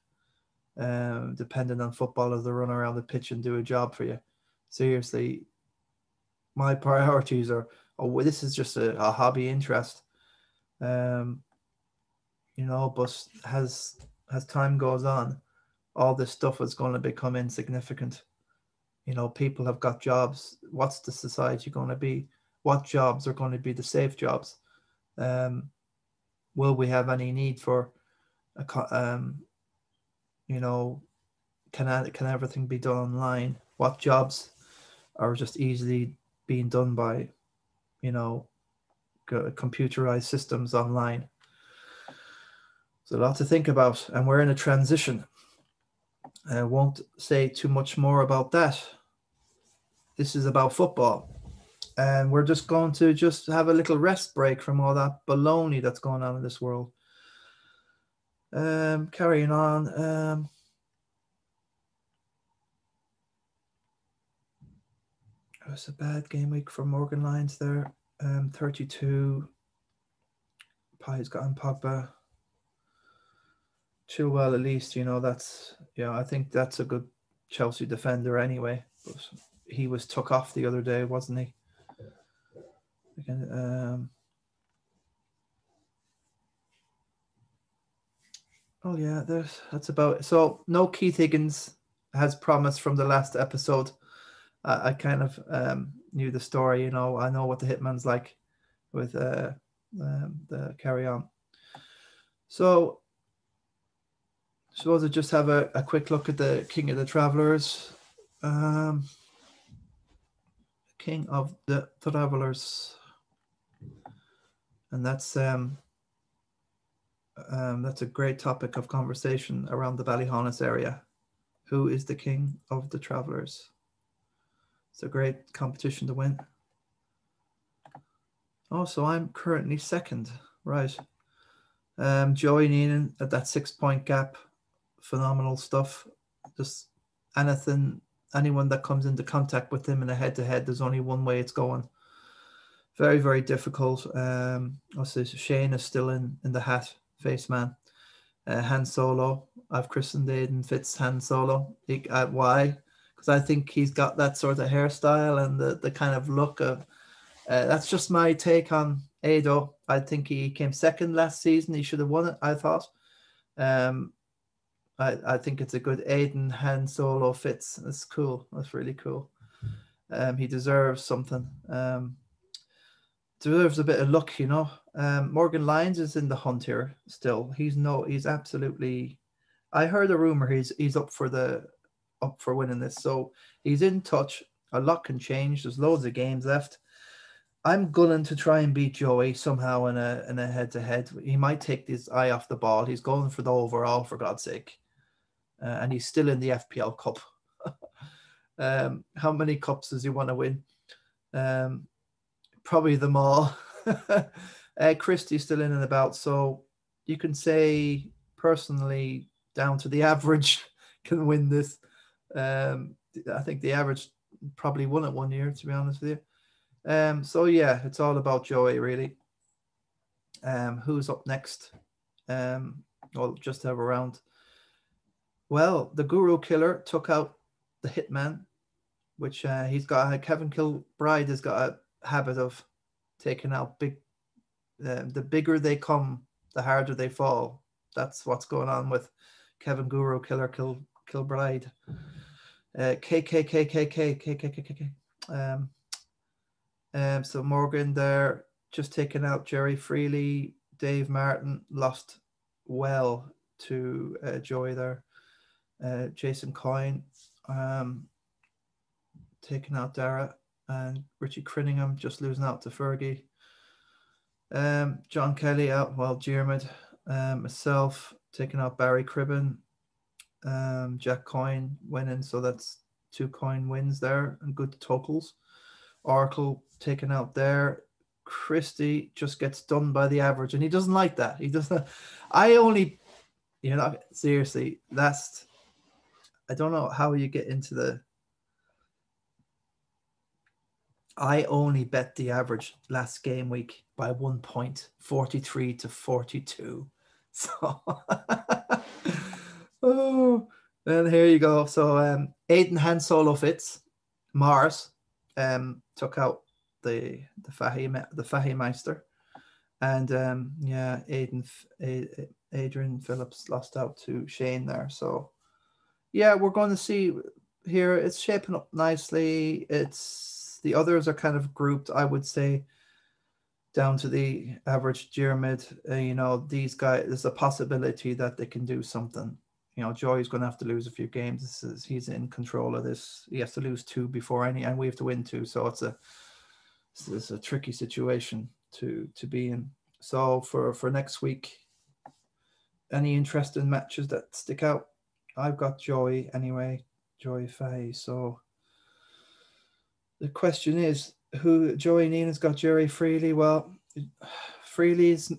Depending on footballers that run around the pitch and do a job for you. Seriously, my priorities are, this is just a hobby interest. You know, but as time goes on, all this stuff is going to become insignificant. You know, people have got jobs. What's the society going to be? What jobs are going to be the safe jobs? Will we have any need for you know, can everything be done online? What jobs are just easily being done by, you know, computerized systems online? There's a lot to think about, and we're in a transition. I won't say too much more about that. This is about football. And we're just going to just have a little rest break from all that baloney that's going on in this world. Carrying on. It was a bad game week for Morgan Lyons there. 32. Pies got on Pogba. Chilwell, at least, that's, I think that's a good Chelsea defender anyway. But he was took off the other day, wasn't he? Again, oh yeah, that's about it. So no Keith Higgins has promised from the last episode. I kind of knew the story, I know what the Hitman's like with the carry on. So I suppose I just have a quick look at the King of the Travelers. King of the Travelers. And that's a great topic of conversation around the Ballyhaunis area. Who is the King of the Travelers? It's a great competition to win. Oh, so I'm currently second. Right. Joey Neenan at that 6-point gap. Phenomenal stuff. Just anyone that comes into contact with him in a head-to-head, there's only one way it's going. Very, very difficult. Also, Shane is still in the hat, face man. Han Solo. I've christened Aiden Fitz Han Solo. Why? Because I think he's got that sort of hairstyle and the kind of look of. That's just my take on Ado. I think he came second last season. He should have won it, I thought. I think it's a good Aiden Han Solo Fitz. That's cool. That's really cool. He deserves something. Deserves a bit of luck, Morgan Lyons is in the hunt here still. He's absolutely. I heard a rumor he's up for winning this, so he's in touch. A lot can change. There's loads of games left. I'm gunning to try and beat Joey somehow in a head-to-head. He might take his eye off the ball. He's going for the overall, for God's sake, and he's still in the FPL Cup. How many cups does he want to win? Probably them all. Christy's still in and about, so you can say personally down to the average can win this. I think the average probably won it one year, to be honest with you. So yeah, it's all about Joey really. Who's up next? I'll just have a round. Well, the Guru Killer took out the Hitman, which he's got. Kevin Kilbride has got a habit of taking out big. The bigger they come, the harder they fall. That's what's going on with Kevin Guru Killer Kilbride. KKKKKKKKK. So Morgan there, just taking out Jerry Freely. Dave Martin lost well to Joey there. Jason Coyne taking out Dara, and Richie Crinningham just losing out to Fergie. John Kelly out, well, Diarmid. Myself taking out Barry Cribben. Jack Coyne winning, so that's 2 coin wins there and good totals. Oracle taken out there. Christy just gets done by the average, and he doesn't like that. He doesn't. Seriously, I don't know how you get into the. I only bet the average last game week by 1 point, 43 to 42. So, oh, and here you go. So, Aiden Han Solo Fitz, Mars, took out the Fahy Meister, and Adrian Phillips lost out to Shane there. So, yeah, we're going to see here. It's shaping up nicely. The others are kind of grouped, I would say, down to the average Diarmid. These guys, there's a possibility that they can do something. Joey's going to have to lose a few games. He's in control of this. He has to lose 2 before and we have to win 2. So it's a tricky situation to be in. So for next week, Any interesting matches that stick out? I've got Joey anyway, Joey Fahey. So the question is, who Joey Neenan's got Jerry Freely. Well, Freely's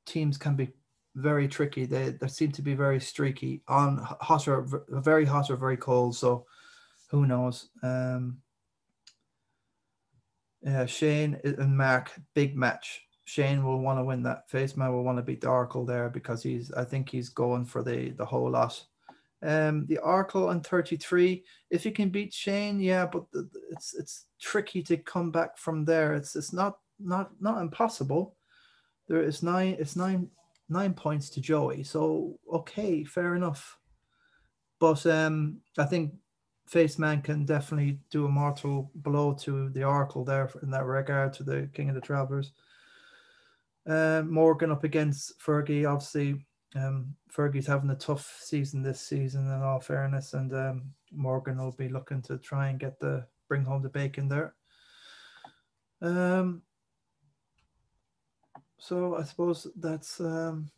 teams can be very tricky. They seem to be very streaky, on hot or very hot or very cold. So who knows? Shane and Mark, big match. Shane will want to win that. Faceman will want to beat the Oracle there because I think he's going for the whole lot. The Oracle on 33. If you can beat Shane, yeah, but it's tricky to come back from there. It's not impossible. There is nine points to Joey. So okay, fair enough. But I think Faceman can definitely do a mortal blow to the Oracle there in that regard, to the King of the Travelers. Morgan up against Fergie, obviously. Fergie's having a tough season this season, in all fairness, and Morgan will be looking to try and bring home the bacon there. So I suppose that's and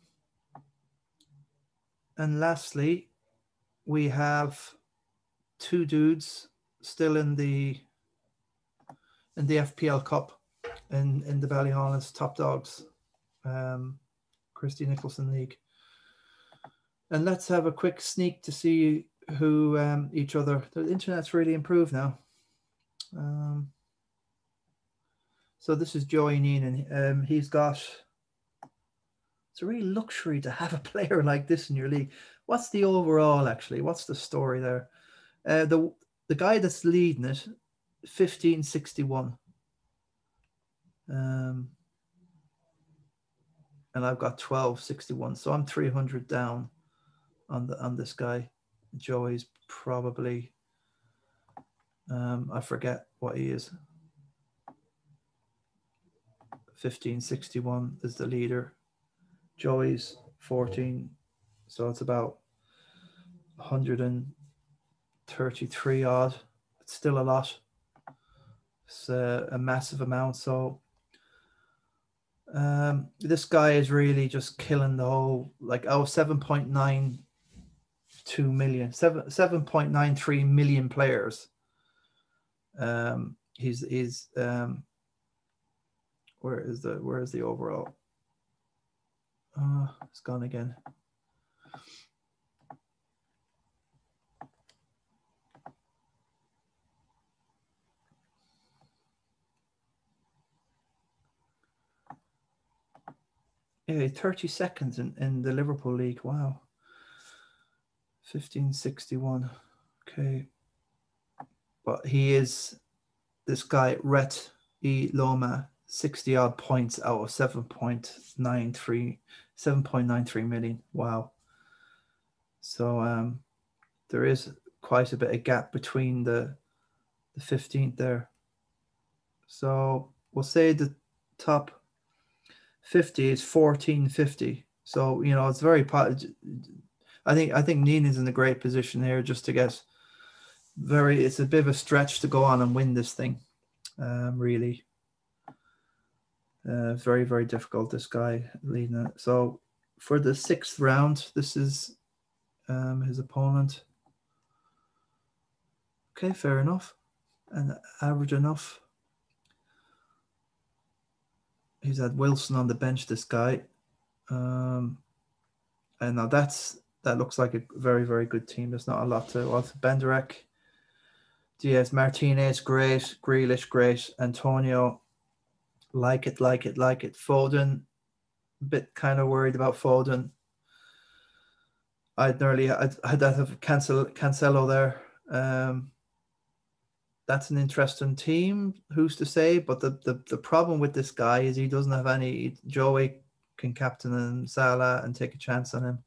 lastly, we have two dudes still in the FPL Cup in the Ballyhaunis top dogs, Christy Nicholson League. And let's have a quick sneak to see who each other. The internet's really improved now. So this is Joey Neenan. He's got. It's a real luxury to have a player like this in your league. What's the overall actually? What's the story there? The guy that's leading it, 1561. And I've got 1261. So I'm 300 down on this guy. Joey's probably I forget what he is. 1561 is the leader. Joey's 14, so it's about 133 odd. It's still a lot. It's a massive amount. So this guy is really just killing the whole, 7.92 million, 7.93 million players. He's where is the overall? It's gone again. Yeah, 30 seconds in the Liverpool League. Wow. 1561. Okay. But he is this guy, Rhett E. Loma, 60 odd points out of 7.93 million. Wow. So there is quite a bit of gap between the 15th there. So we'll say the top 50 is 1450. So, it's very I think Nina's in a great position here just to get it's a bit of a stretch to go on and win this thing. Really. Very, very difficult, this guy leading it. So for the 6th round, this is his opponent. Okay, fair enough. And average enough. He's had Wilson on the bench, this guy. And now that looks like a very, very good team. There's not a lot to Benderek, Diaz, Martinez, great. Grealish, great. Antonio, like it. Foden, a bit kind of worried about Foden. I'd have Cancelo there. That's an interesting team. Who's to say? But the problem with this guy is he doesn't have any. Joey can captain and Salah and take a chance on him.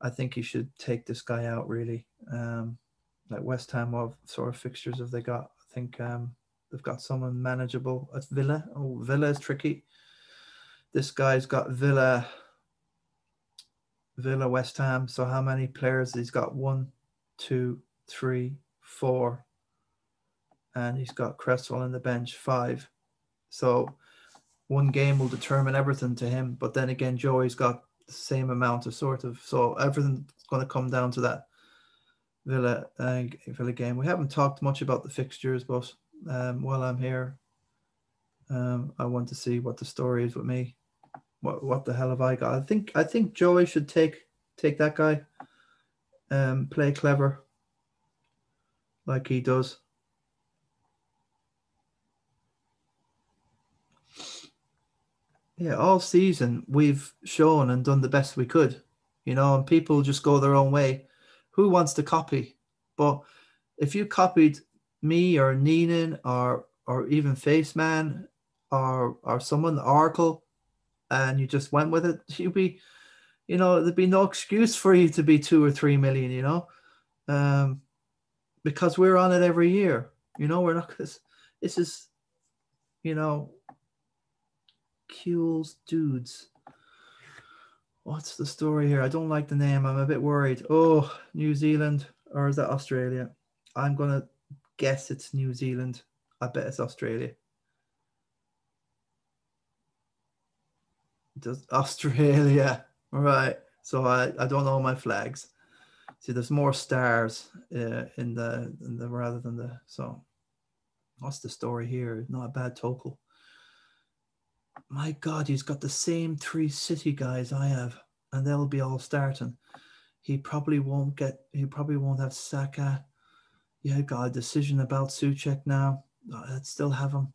I think he should take this guy out, really. Like West Ham, what sort of fixtures have they got? I think they've got someone manageable at Villa. Oh, Villa is tricky. This guy's got Villa, West Ham. So how many players? He's got 1, 2, 3, 4. And he's got Cresswell on the bench, 5. So one game will determine everything to him. But then again, Joey's got the same amount of so everything's going to come down to that Villa game. We haven't talked much about the fixtures, but while I'm here, I want to see what the story is with me. What the hell have I got? I think Joey should take that guy, play clever like he does. Yeah, all season we've shown and done the best we could, and people just go their own way. Who wants to copy? But if you copied me or Neenan or even Faceman or someone, Oracle, and you just went with it, you'd be, there'd be no excuse for you to be 2 or 3 million, because we're on it every year. We're not. This is, Kuhl's dudes. What's the story here? I don't like the name. I'm a bit worried. Oh, New Zealand, or is that Australia? I'm gonna guess it's New Zealand. I bet it's Australia. Does Australia, right? So I don't know my flags. See, there's more stars in the rather than the. So what's the story here? Not a bad total. My God, he's got the same 3 City guys I have, and they'll be all starting. He probably won't have Saka. Yeah, got a decision about Souček now. I'd still have him.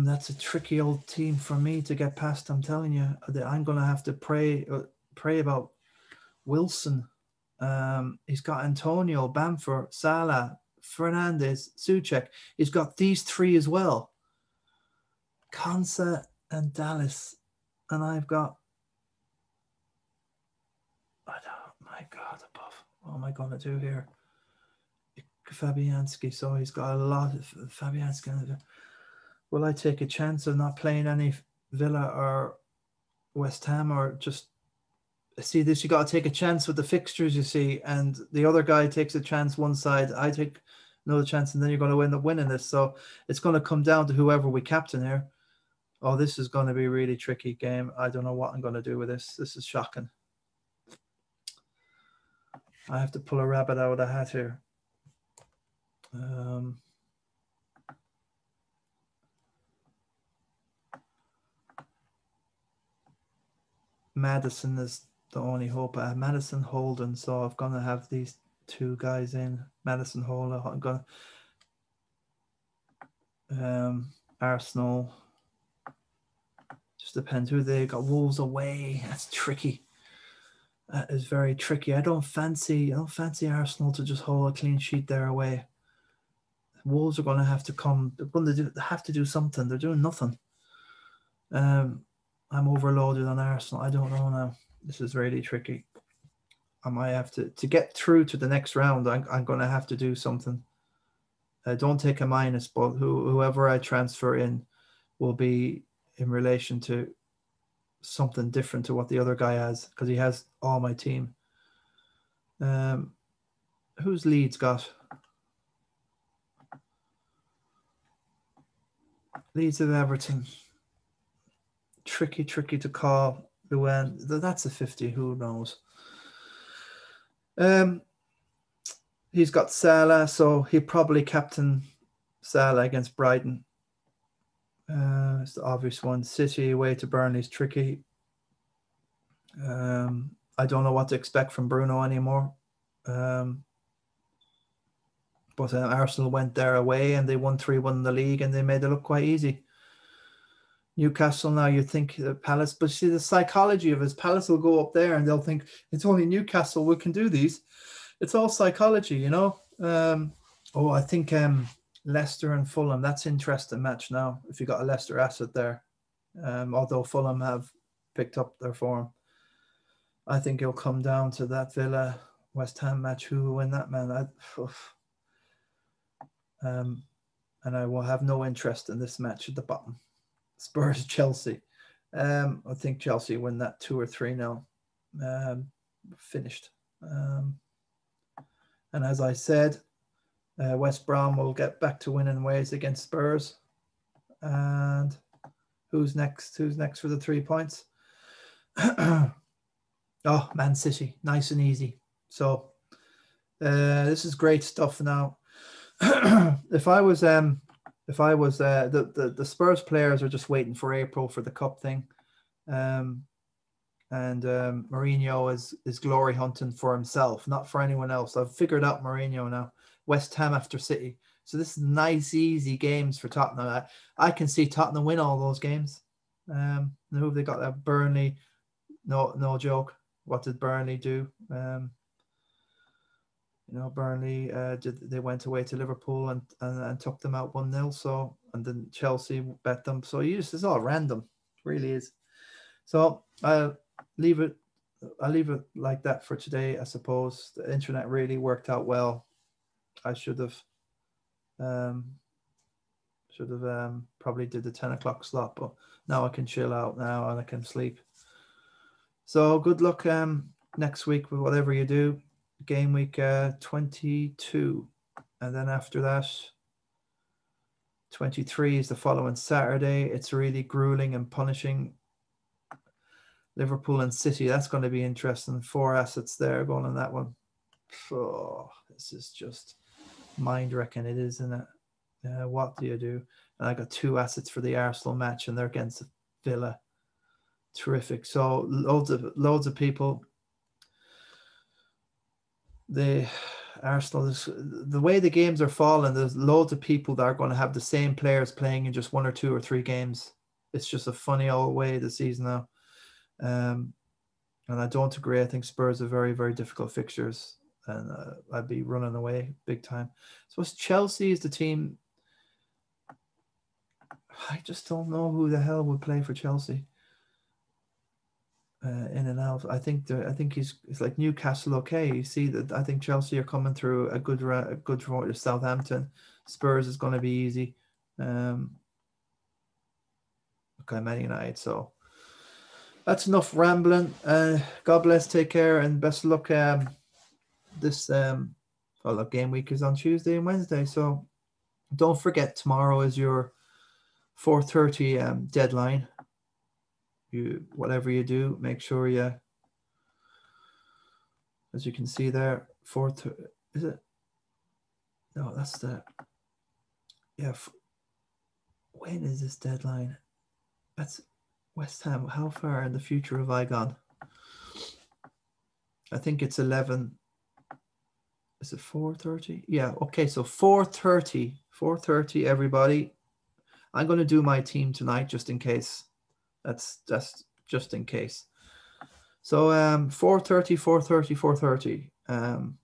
That's a tricky old team for me to get past. I'm telling you, I'm going to have to pray about Wilson. He's got Antonio, Bamford, Salah, Fernandes, Souček. He's got these 3 as well. Konsa and Dallas, and I've got. My God, above. What am I going to do here? Fabianski. So he's got a lot of Fabianski. Will I take a chance of not playing any Villa or West Ham, or just see this? You got to take a chance with the fixtures, you see, and the other guy takes a chance one side. I take another chance, and then you're going to end up winning this. So it's going to come down to whoever we captain here. Oh, this is going to be a really tricky game. I don't know what I'm going to do with this. This is shocking. I have to pull a rabbit out of the hat here. Madison is the only hope. I have Madison, Holden, so I'm going to have these 2 guys in. Madison, Holden. I'm going to Arsenal. Just depends who they got. Wolves away. That's tricky. That is very tricky. I don't fancy Arsenal to just hold a clean sheet there away. Wolves are going to have to come. They have to do something. They're doing nothing. I'm overloaded on Arsenal. I don't know now. This is really tricky. I might have to get through to the next round. I'm going to have to do something. Don't take a minus, but whoever I transfer in will be in relation to something different to what the other guy has, because he has all my team. Who's Leeds got? Leeds of Everton. Tricky to call. That's a 50. Who knows? He's got Salah, so he probably captain Salah against Brighton. It's the obvious one. City away to Burnley is tricky. I don't know what to expect from Bruno anymore. But Arsenal went there away and they won 3-1 in the league and they made it look quite easy. Newcastle now, you think Palace, but see the psychology of it is Palace will go up there and they'll think it's only Newcastle, we can do these. It's all psychology, I think Leicester and Fulham, that's an interesting match now if you got a Leicester asset there. Although Fulham have picked up their form. I think it'll come down to that Villa West Ham match. Who will win that, man? And I will have no interest in this match at the bottom. Spurs Chelsea. I think Chelsea win that 2 or 3-0. Finished. And as I said, West Brom will get back to winning ways against Spurs. And who's next? Who's next for the 3 points? Oh, Man City, nice and easy. So this is great stuff now. If I was the Spurs players are just waiting for April for the cup thing. And Mourinho is glory hunting for himself, not for anyone else. I've figured out Mourinho now. West Ham after City. So this is nice, easy games for Tottenham. I can see Tottenham win all those games. Who have they got? That Burnley. No joke. What did Burnley do? Burnley they went away to Liverpool and took them out 1-0. So, and then Chelsea bet them. So it's all random. It really is. So I'll leave it like that for today. I suppose the internet really worked out well. I should have probably did the 10 o'clock slot, but now I can chill out now and I can sleep. So good luck next week with whatever you do. Game week 22, and then after that 23 is the following Saturday. It's really grueling and punishing. Liverpool and City, that's going to be interesting. 4 assets there going on that one. Oh, this is just mind-wrecking. It is, isn't it? What do you do? And I got 2 assets for the Arsenal match, and they're against Villa. Terrific. So loads of people. The Arsenal, the way the games are falling, there's loads of people that are going to have the same players playing in just 1 or 2 or 3 games. It's just a funny old way the season now. And I don't agree. I think Spurs are very, very difficult fixtures, and I'd be running away big time. So Chelsea is the team. I just don't know who the hell would play for Chelsea. In and out. I think it's like Newcastle. Okay, you see that. I think Chelsea are coming through a good run to Southampton. Spurs is going to be easy. Okay, Man United. So that's enough rambling. God bless. Take care and best of luck. This game week is on Tuesday and Wednesday. So don't forget tomorrow is your 4:30 deadline. Whatever you do, make sure you, as you can see there, is it? No, that's the, yeah. When is this deadline? That's West Ham. How far in the future have I gone? I think it's 11. Is it 4:30? Yeah. Okay. So 4:30, everybody. I'm going to do my team tonight just in case. That's just in case. So 4:30.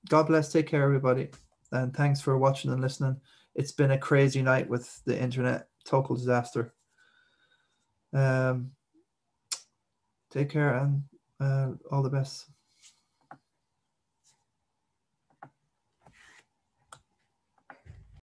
God bless. Take care, everybody, and thanks for watching and listening. It's been a crazy night with the internet. Total disaster. Take care and all the best.